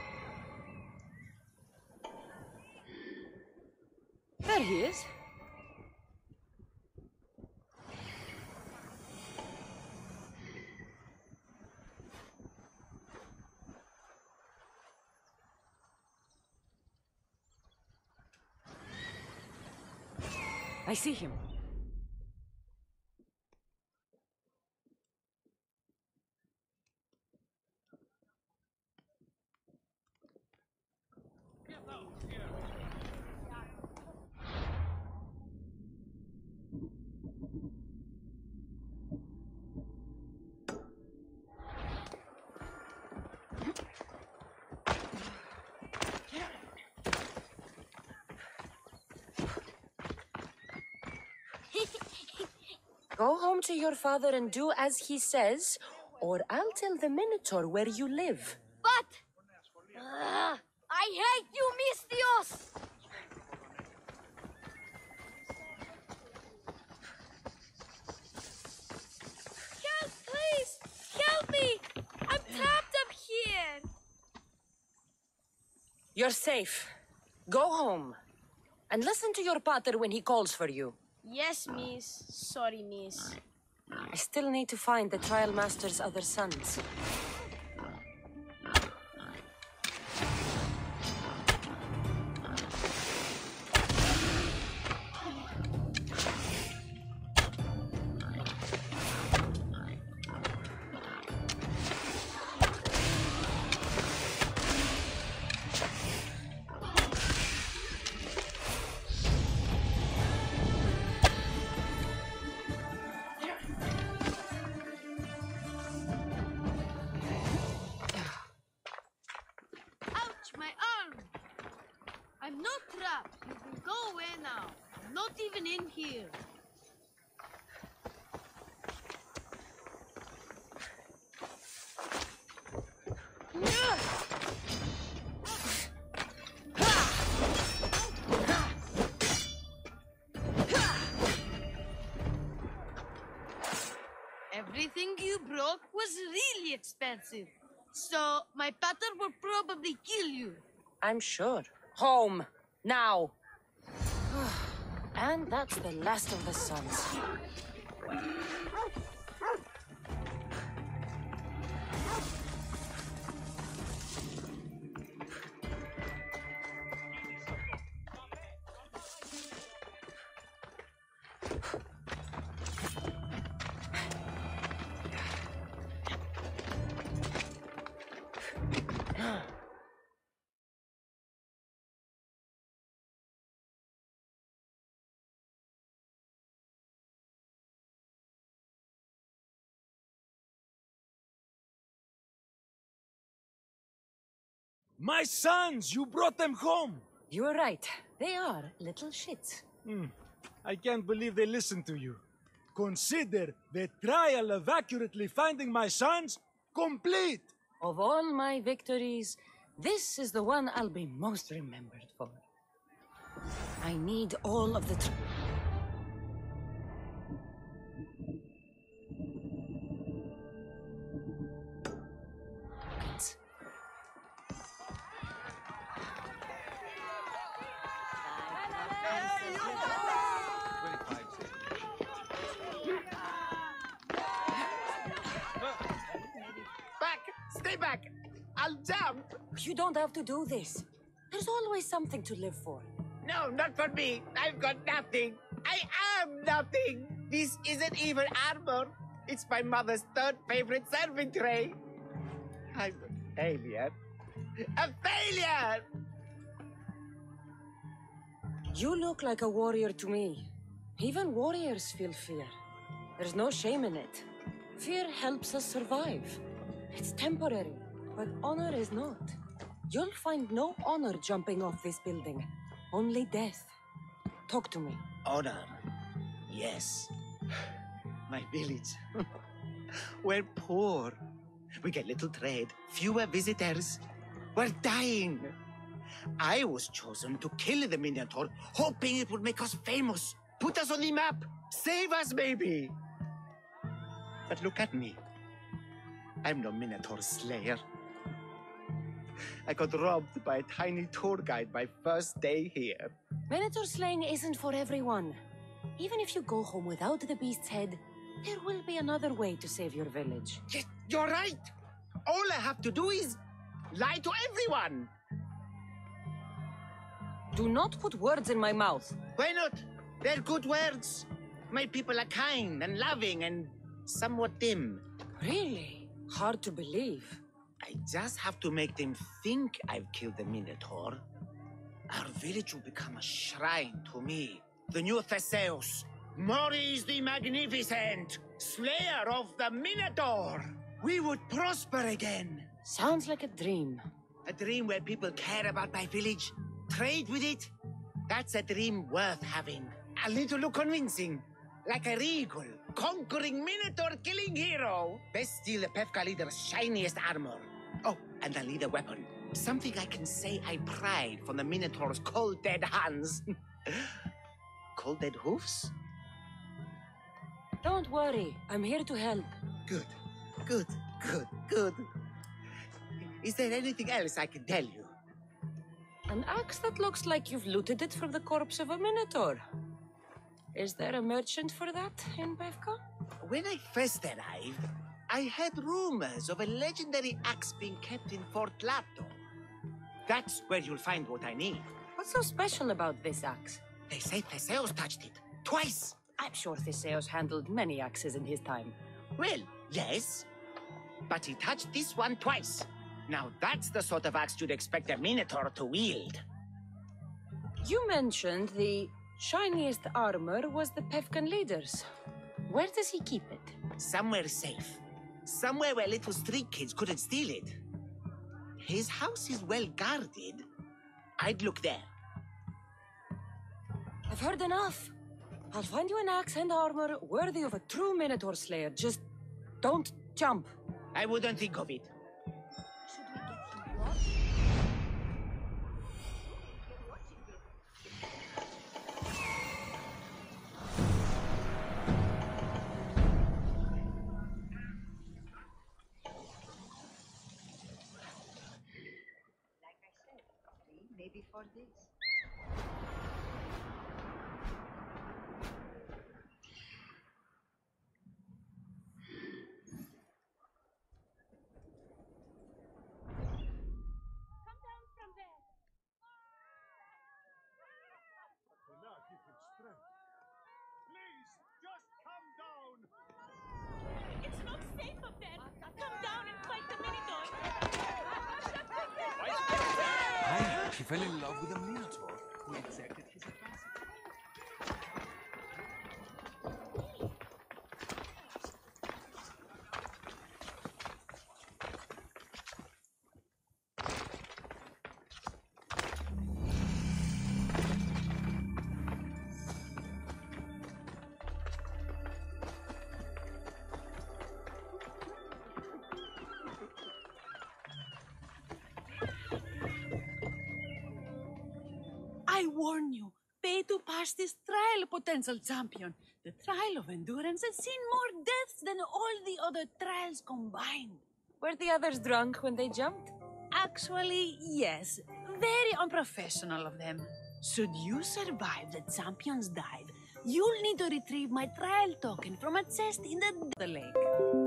There he is. I see him. Go home to your father and do as he says, or I'll tell the Minotaur where you live. But... I hate you, Mistios! Help, please! Help me! I'm trapped up here! You're safe. Go home. And listen to your pater when he calls for you. Yes, miss. Sorry, miss. I still need to find the Trial Master's other sons. I'm not trapped. You can go away now. I'm not even in here. Everything you broke was really expensive. So my pater will probably kill you. I'm sure. Home. Now. And that's the last of the sons. My sons! You brought them home! You were right. They are little shits. I can't believe they listened to you. Consider the trial of accurately finding my sons complete! Of all my victories, this is the one I'll be most remembered for. I need all of the... Stay back! I'll jump! You don't have to do this. There's always something to live for. No, not for me. I've got nothing. I am nothing. This isn't even armor. It's my mother's third favorite serving tray. I'm a failure. A failure! You look like a warrior to me. Even warriors feel fear. There's no shame in it. Fear helps us survive. It's temporary, but honor is not. You'll find no honor jumping off this building. Only death. Talk to me. Honor. Yes. My village. We're poor. We get little trade, fewer visitors. We're dying. I was chosen to kill the Minotaur, hoping it would make us famous, put us on the map, save us maybe. But look at me. I'm no Minotaur slayer. I got robbed by a tiny tour guide my first day here. Minotaur slaying isn't for everyone. Even if you go home without the beast's head, there will be another way to save your village. Yes, you're right. All I have to do is lie to everyone. Do not put words in my mouth. Why not? They're good words. My people are kind and loving and somewhat dim. Really? Hard to believe. I just have to make them think I've killed the Minotaur. Our village will become a shrine to me, the new Theseus, Maurice the Magnificent, slayer of the Minotaur. We would prosper again. Sounds like a dream. A dream where people care about my village, trade with it. That's a dream worth having. A little convincing. Like a regal, conquering Minotaur-killing hero. Best steal the Pefka leader's shiniest armor. Oh, and I'll need a weapon. Something I can say I pried from the Minotaur's cold dead hands. Cold dead hoofs? Don't worry, I'm here to help. Good, good, good, good. Is there anything else I can tell you? An axe that looks like you've looted it from the corpse of a Minotaur. Is there a merchant for that in Pefka? When I first arrived, I heard rumors of a legendary axe being kept in Fort Lato. That's where you'll find what I need. What's so special about this axe? They say Theseus touched it. Twice. I'm sure Theseus handled many axes in his time. Well, yes. But he touched this one twice. Now that's the sort of axe you'd expect a Minotaur to wield. You mentioned the shiniest armor was the Pefkan leader's. Where does he keep it? Somewhere safe. Somewhere where little street kids couldn't steal it. His house is well guarded. I'd look there. I've heard enough. I'll find you an axe and armor worthy of a true Minotaur slayer. Just don't jump. I wouldn't think of it. Maybe for this. Come down from there. Enough, you can strength. Please, just come down. It's not safe up there. Come down and fight the Minotaur. She fell in love with a Minotaur who exerted his capacity. I warn you, pay to pass this trial, potential champion. The trial of endurance has seen more deaths than all the other trials combined. Were the others drunk when they jumped? Actually, yes. Very unprofessional of them. Should you survive the champion's dive, you'll need to retrieve my trial token from a chest in the lake.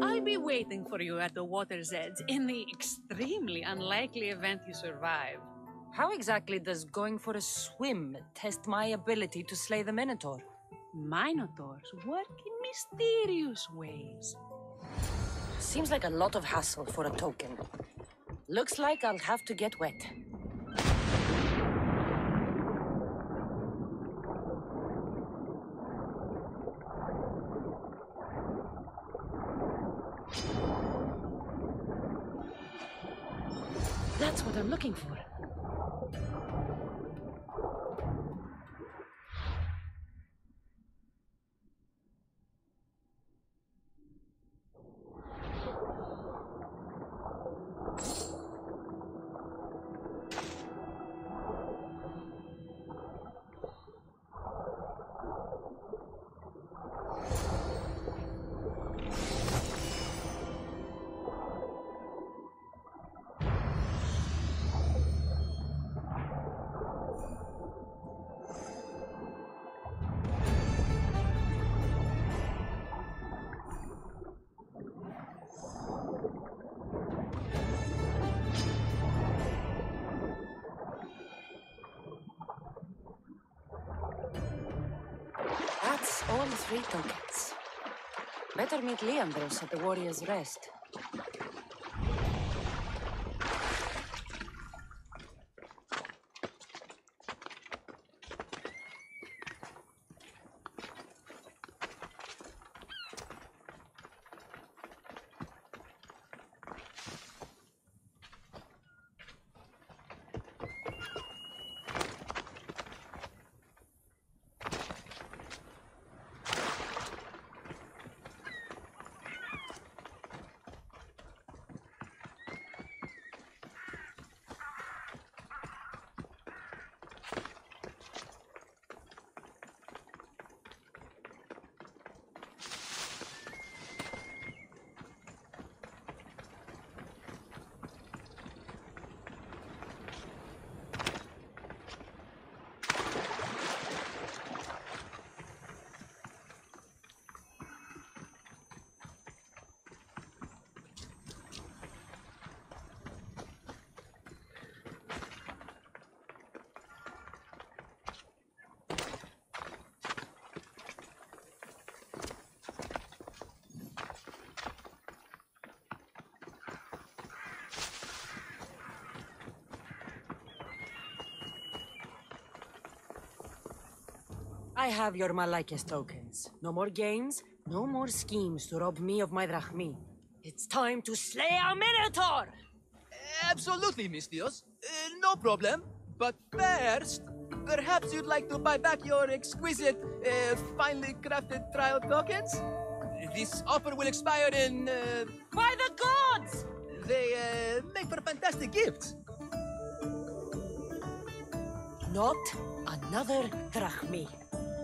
I'll be waiting for you at the water's edge in the extremely unlikely event you survive. How exactly does going for a swim test my ability to slay the Minotaur? Minotaurs work in mysterious ways. Seems like a lot of hassle for a token. Looks like I'll have to get wet. That's what I'm looking for. for. That's all 3 tokens. Better meet Leandros at the Warrior's Rest. I have your Malaikis tokens. No more games, no more schemes to rob me of my drachmi. It's time to slay a Minotaur! Absolutely, Mistios. No problem. But first, perhaps you'd like to buy back your exquisite, finely crafted trial tokens? This offer will expire in, By the gods! They, make for fantastic gifts. Not another drachmi.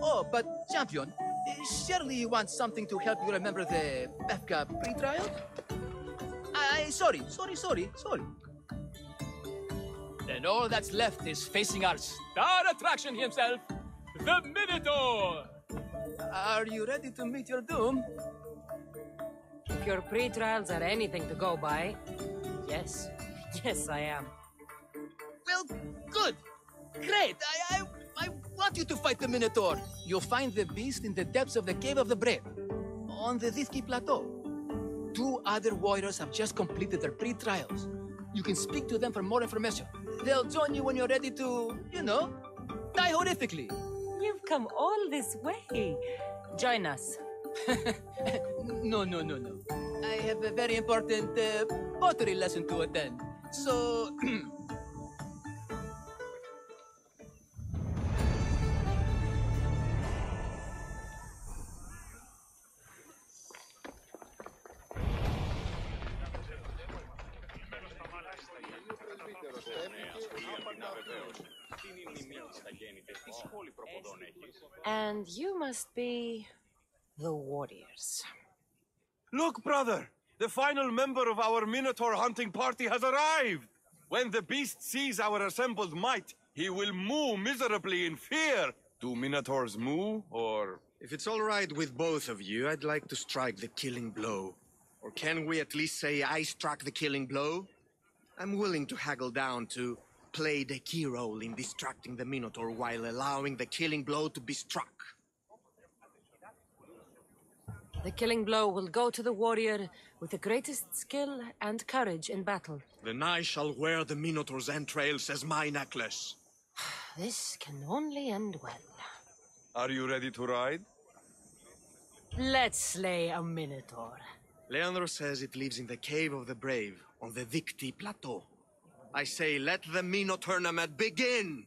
Oh, but champion, surely you want something to help you remember the Befka pre-trial? Sorry. Then all that's left is facing our star attraction himself, the Minotaur! Are you ready to meet your doom? If your pre-trials are anything to go by, yes. Yes, I am. Well, good. Great. I want you to fight the Minotaur. You'll find the beast in the depths of the Cave of the Brave, on the Thithki Plateau. 2 other warriors have just completed their pre-trials. You can speak to them for more information. They'll join you when you're ready to, die horrifically. You've come all this way. Join us. No. I have a very important pottery lesson to attend. So... And you must be the warriors. Look, brother! The final member of our Minotaur hunting party has arrived! When the beast sees our assembled might, he will moo miserably in fear. Do Minotaurs moo, or... If it's all right with both of you, I'd like to strike the killing blow. Or can we at least say I struck the killing blow? I'm willing to haggle down to play the key role in distracting the Minotaur while allowing the killing blow to be struck. The killing blow will go to the warrior with the greatest skill and courage in battle. Then I shall wear the Minotaur's entrails as my necklace. This can only end well. Are you ready to ride? Let's slay a Minotaur. Leandro says it lives in the Cave of the Brave, on the Thithki Plateau. I say, let the Mino tournament begin!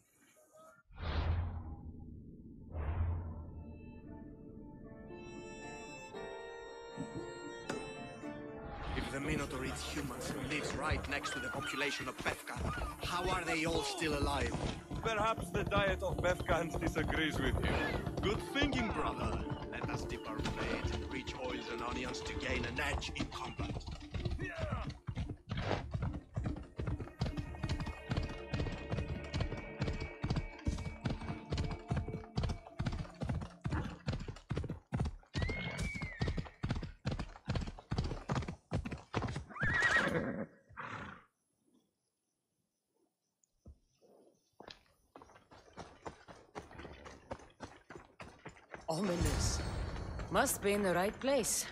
If the Minotaur eats humans and lives right next to the population of Befka, how are they all still alive? Perhaps the diet of Befkans disagrees with you. Good thinking, brother. Let us dip our blades in rich oils and onions to gain an edge in combat. Ominous. Must be in the right place.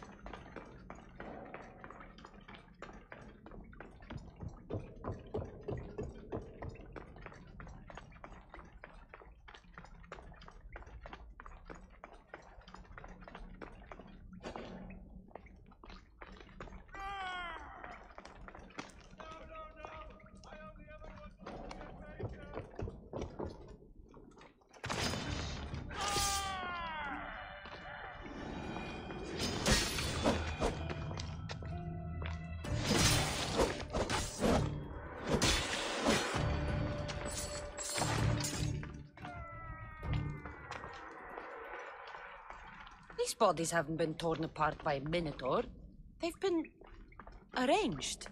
These bodies haven't been torn apart by a Minotaur. They've been arranged.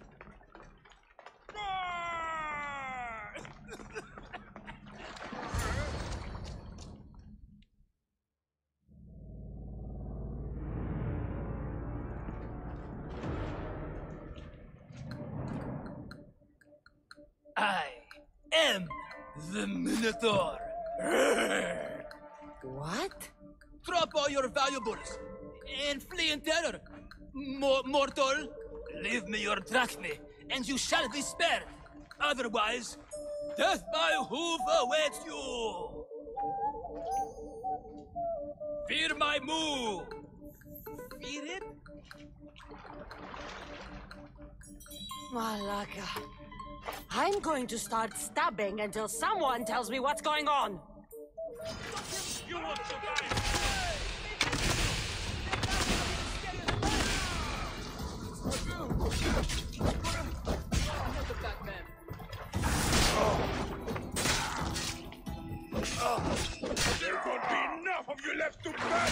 I am the Minotaur. What? Drop all your valuables and flee in terror. Mortal, leave me your drachme, and you shall be spared. Otherwise, death by hoof awaits you. Fear my move. Fear it? Malaka. I'm going to start stabbing until someone tells me what's going on. You want to die? There won't be enough of you left to bury!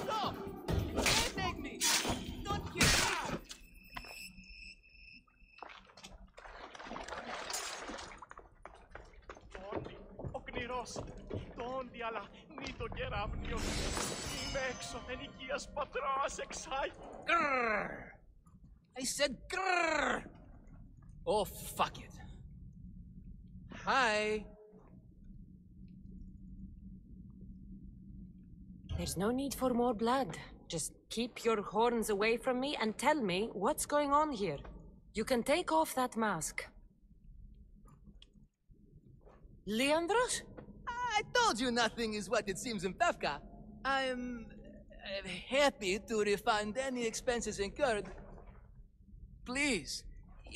Stop! Don't take me! Don't kill me! Οκνηρός, τόντι αλλά νήτο κεραύνιος, είμαι έξωθεν οικίας πατράς εξάγει. Grrr! I said grrr! Oh, fuck it. Hi. There's no need for more blood. Just keep your horns away from me and tell me what's going on here. You can take off that mask. Leandros? I told you nothing is what it seems in Befka. I'm happy to refund any expenses incurred. Please,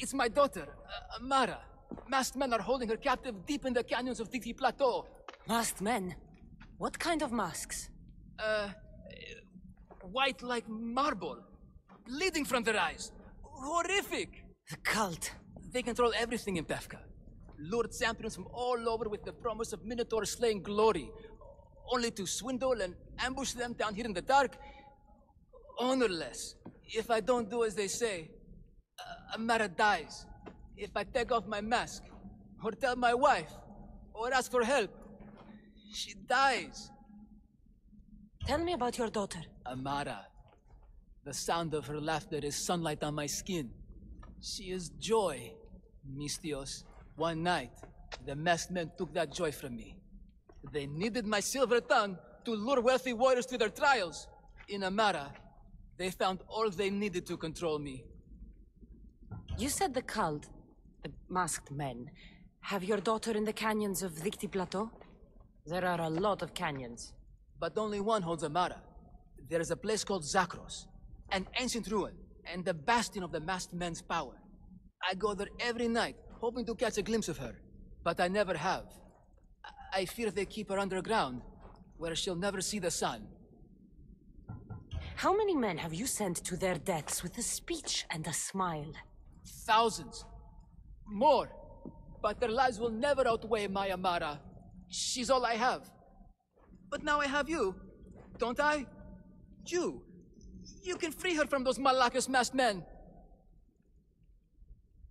it's my daughter, Amara. Masked men are holding her captive deep in the canyons of Diti Plateau. Masked men? What kind of masks? White like marble, bleeding from their eyes. Horrific! The cult. They control everything in Befka. Lured champions from all over with the promise of Minotaur slaying glory, only to swindle and ambush them down here in the dark. Honorless. If I don't do as they say, Amara dies. If I take off my mask, or tell my wife, or ask for help, she dies. Tell me about your daughter. Amara. The sound of her laughter is sunlight on my skin. She is joy, Mistios. One night, the masked men took that joy from me. They needed my silver tongue to lure wealthy warriors to their trials. In Amara, they found all they needed to control me. You said the cult, the masked men, Have your daughter in the canyons of Dikti Plateau? There are a lot of canyons. But only one holds Amara. There is a place called Zakros, an ancient ruin, and the bastion of the masked men's power. I go there every night, hoping to catch a glimpse of her, but I never have. I fear they keep her underground, where she'll never see the sun. How many men have you sent to their deaths with a speech and a smile? Thousands. More. But their lives will never outweigh my Amara. She's all I have. But now I have you, don't I? You can free her from those Malakas masked men.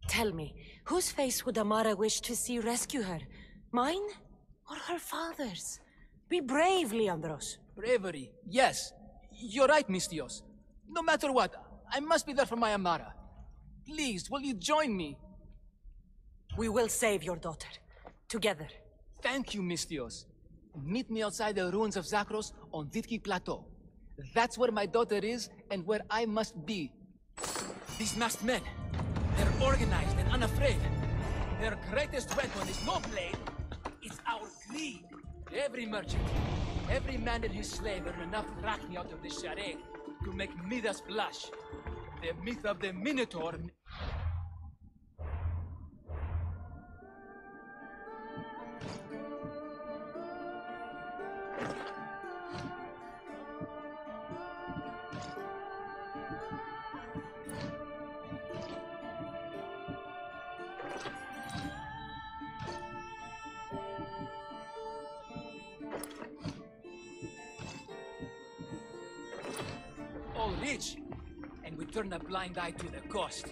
Tell me, whose face would Amara wish to see rescue her? Mine? Or her father's? Be brave, Leandros. Bravery, yes. You're right, Mistios. No matter what, I must be there for my Amara. Please, will you join me? We will save your daughter. Together. Thank you, Mistios. Meet me outside the ruins of Zakros on Dikti Plateau. That's where my daughter is and where I must be. These masked men, they're organized and unafraid. Their greatest weapon is no blade, it's our greed. Every merchant, every man and his slave earn enough drachmi out of this charade to make Midas blush. The myth of the Minotaur. All rich, and we turn a blind eye to the cost.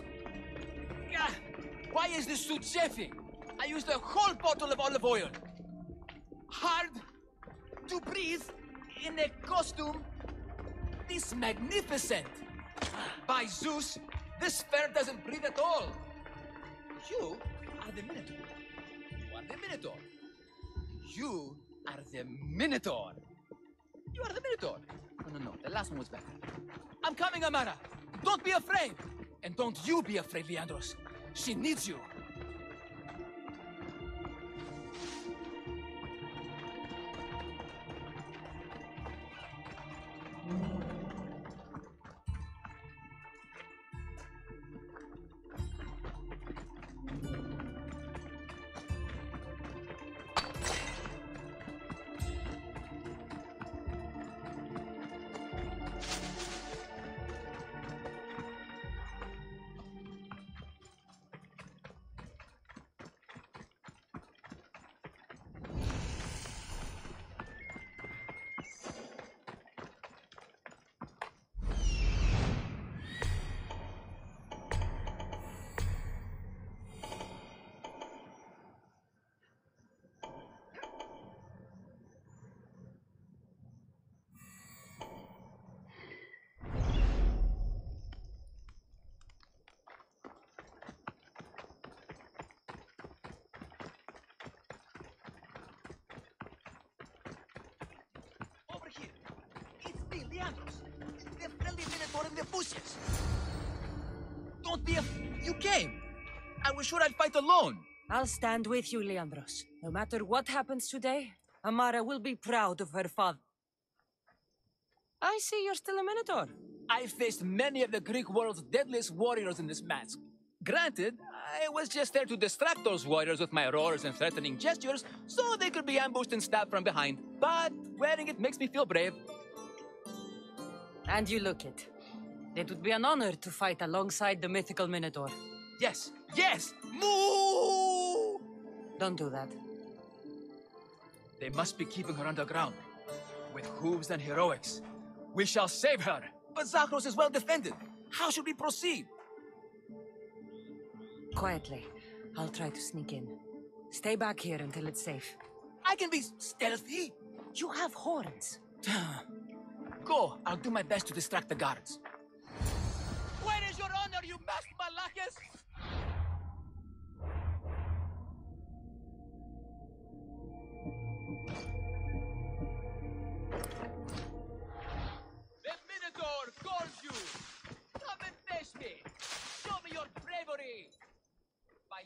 Gah! Why is this suit chafing? I used a whole bottle of olive oil. Hard to breathe in a costume this magnificent. By Zeus, this fare doesn't breathe at all. You are the Minotaur. You are the Minotaur. You are the Minotaur. You are the Minotaur. No, the last one was better. I'm coming, Amara. Don't be afraid. And don't you be afraid, Leandros. She needs you. Leandros, the friendly Minotaur in the bushes. Don't be You came. I was sure I'd fight alone. I'll stand with you, Leandros. No matter what happens today, Amara will be proud of her father. I see you're still a Minotaur. I faced many of the Greek world's deadliest warriors in this mask. Granted, I was just there to distract those warriors with my roars and threatening gestures, so they could be ambushed and stabbed from behind. But wearing it makes me feel brave. And you look it. It would be an honor to fight alongside the mythical Minotaur. Yes, yes! Moo! Don't do that. They must be keeping her underground. With hooves and heroics. We shall save her. But Zakros is well defended. How should we proceed? Quietly. I'll try to sneak in. Stay back here until it's safe. I can be stealthy. You have horns. Go. I'll do my best to distract the guards. Where is your honor, you masked Malakas? The Minotaur calls you. Come and face me. Show me your bravery. By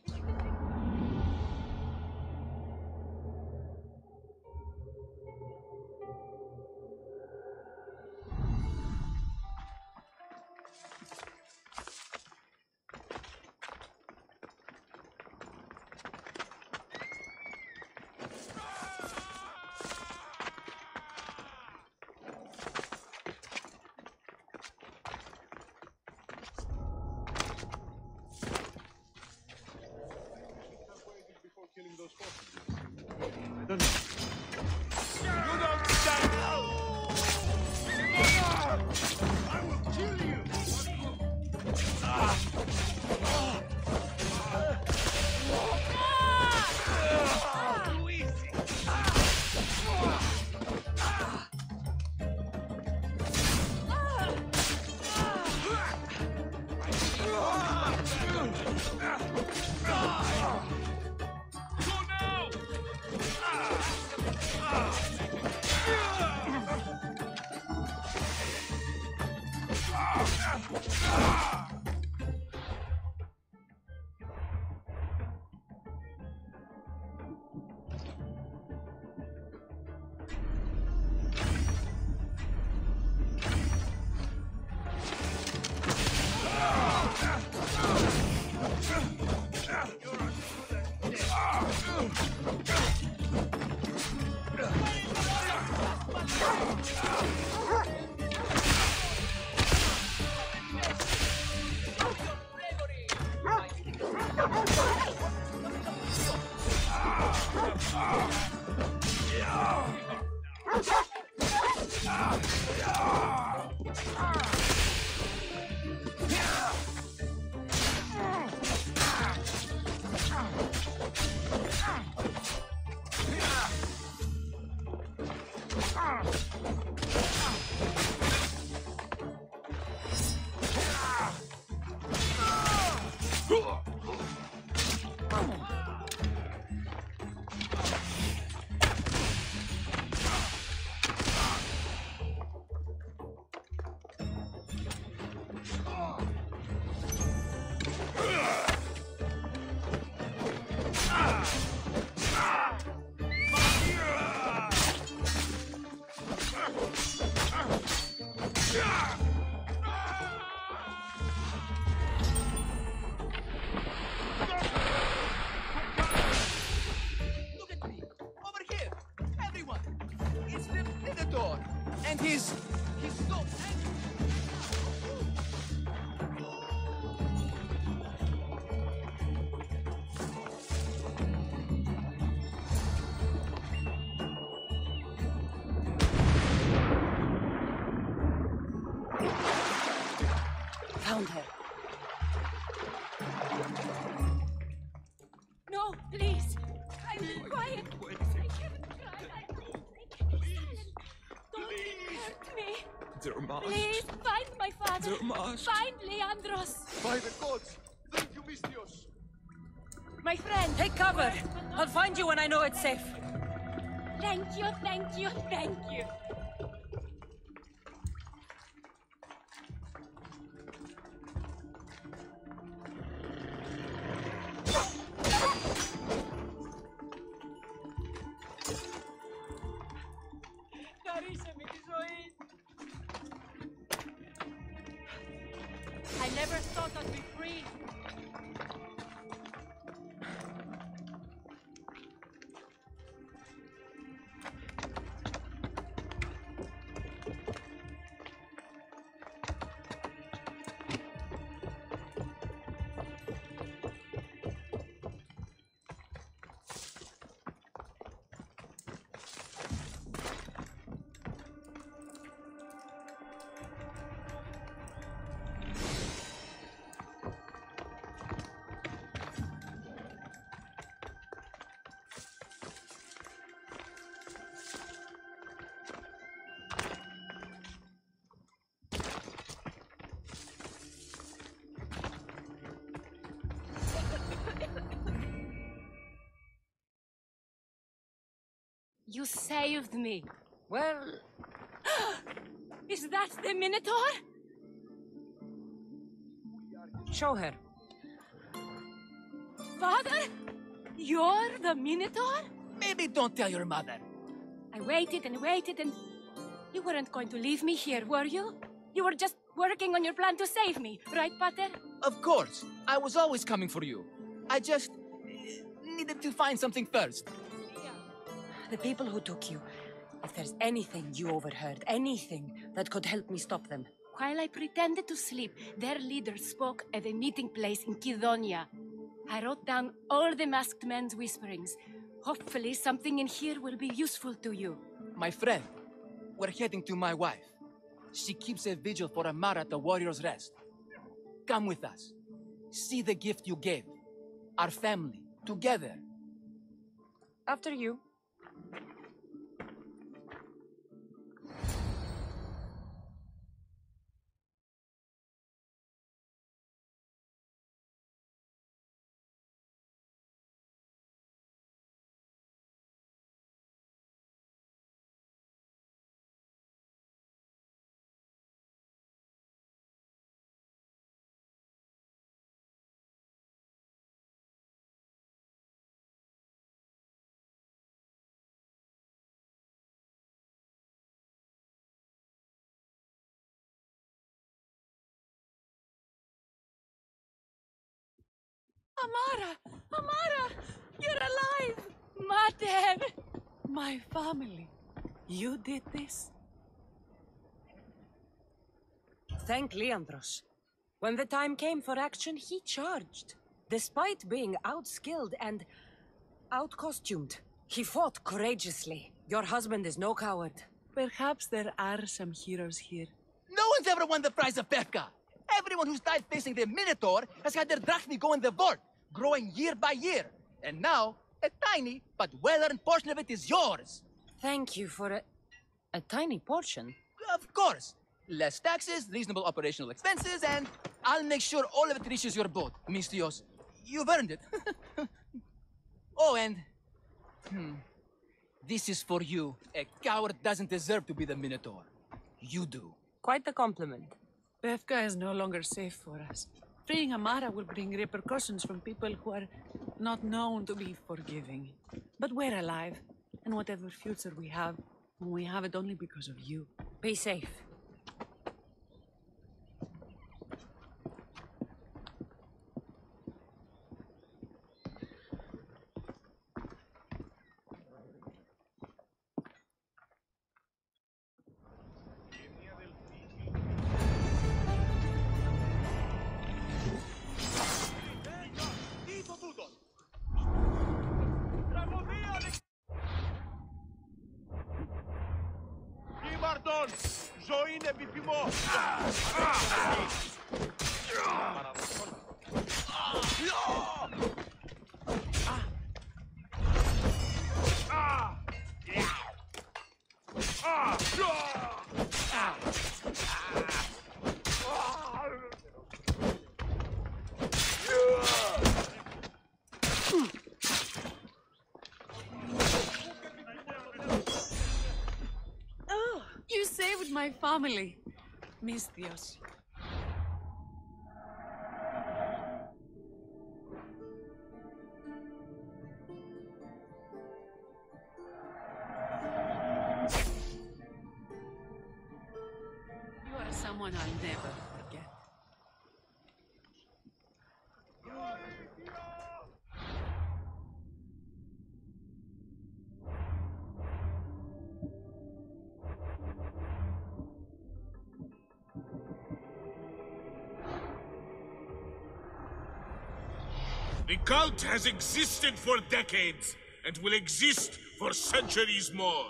And he's so Found her. No, please. I've been quiet. I haven't cried. Don't hurt me. They're masked. Please, find my father. They're masked. Find Leandros. By the gods! Thank you, Mistios! My friend, take cover. I'll find you when I know it's safe. Thank you, thank you, thank you. I never thought I'd be free. You saved me. Well, Is that the Minotaur? show her. Father? You're the Minotaur? maybe don't tell your mother. I waited and waited and... You weren't going to leave me here, were you? You were just working on your plan to save me, right, Pater? Of course. I was always coming for you. I just needed to find something first. The people who took you. If there's anything you overheard, anything that could help me stop them. While I pretended to sleep, their leader spoke of a meeting place in Kidonia. I wrote down all the masked men's whisperings. Hopefully something in here will be useful to you. My friend, we're heading to my wife. She keeps a vigil for Amara at the Warrior's Rest. Come with us. See the gift you gave. Our family, together. After you. Amara! Amara! You're alive! Mater! My family. You did this? Thank Leandros. When the time came for action, he charged. Despite being outskilled and out-costumed, he fought courageously. Your husband is no coward. Perhaps there are some heroes here. No one's ever won the prize of Pefka. Everyone who's died facing the Minotaur has had their drachmi go in the vault, growing year by year. And now, a tiny but well-earned portion of it is yours. Thank you for a tiny portion. Of course. Less taxes, reasonable operational expenses, and I'll make sure all of it reaches your boat, Mistios. You've earned it. Oh, and... This is for you. A coward doesn't deserve to be the Minotaur. You do. Quite a compliment. Pefka is no longer safe for us. Freeing Amara will bring repercussions from people who are not known to be forgiving. But we're alive, and whatever future we have it only because of you. Be safe. Ήμαρτον! Ζωή είναι επιθυμό! You saved my family, Mistios. You are someone I'll never forget. The cult has existed for decades, and will exist for centuries more.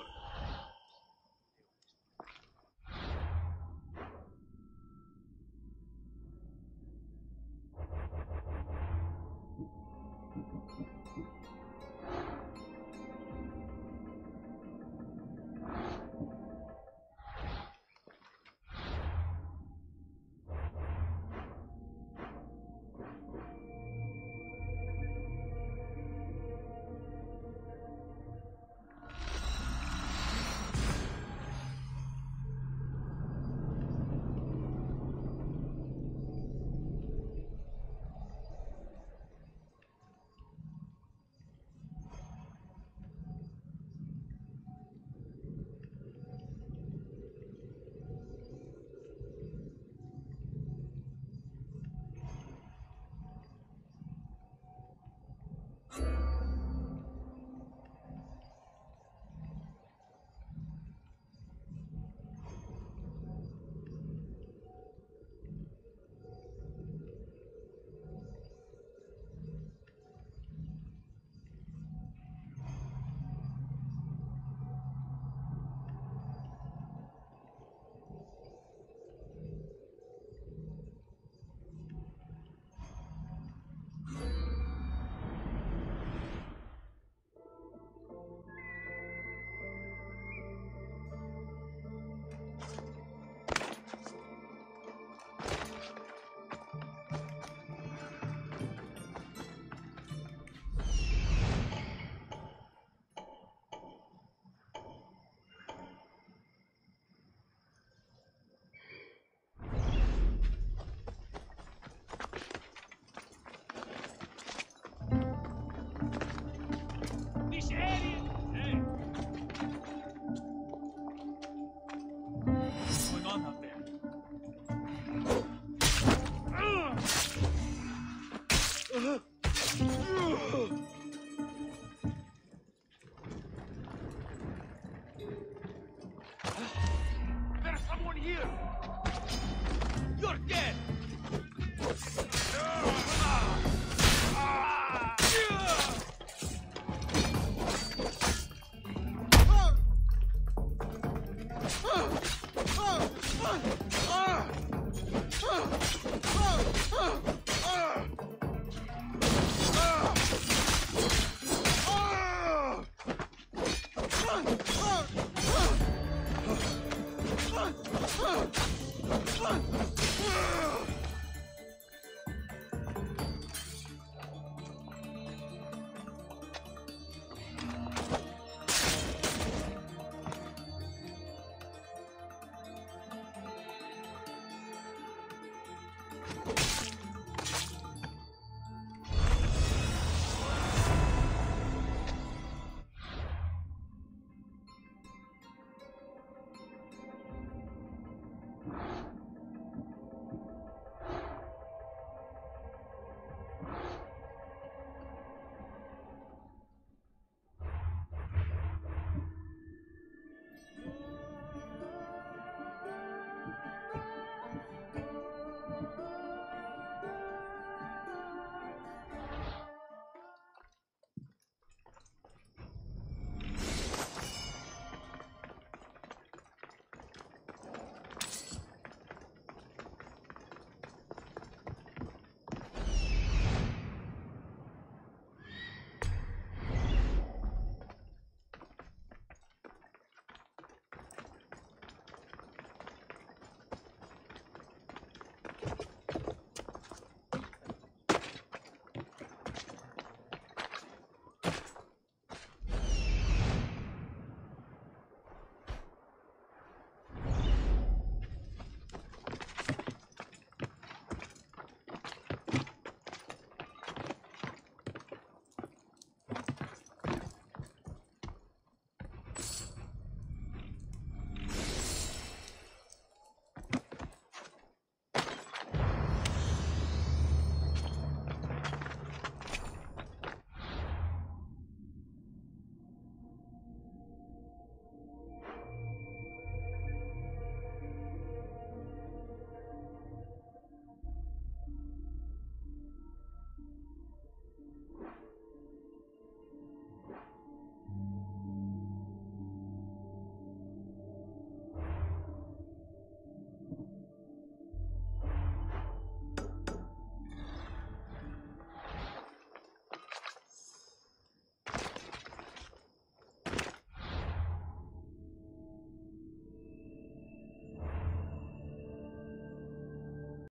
There's someone here! You're dead!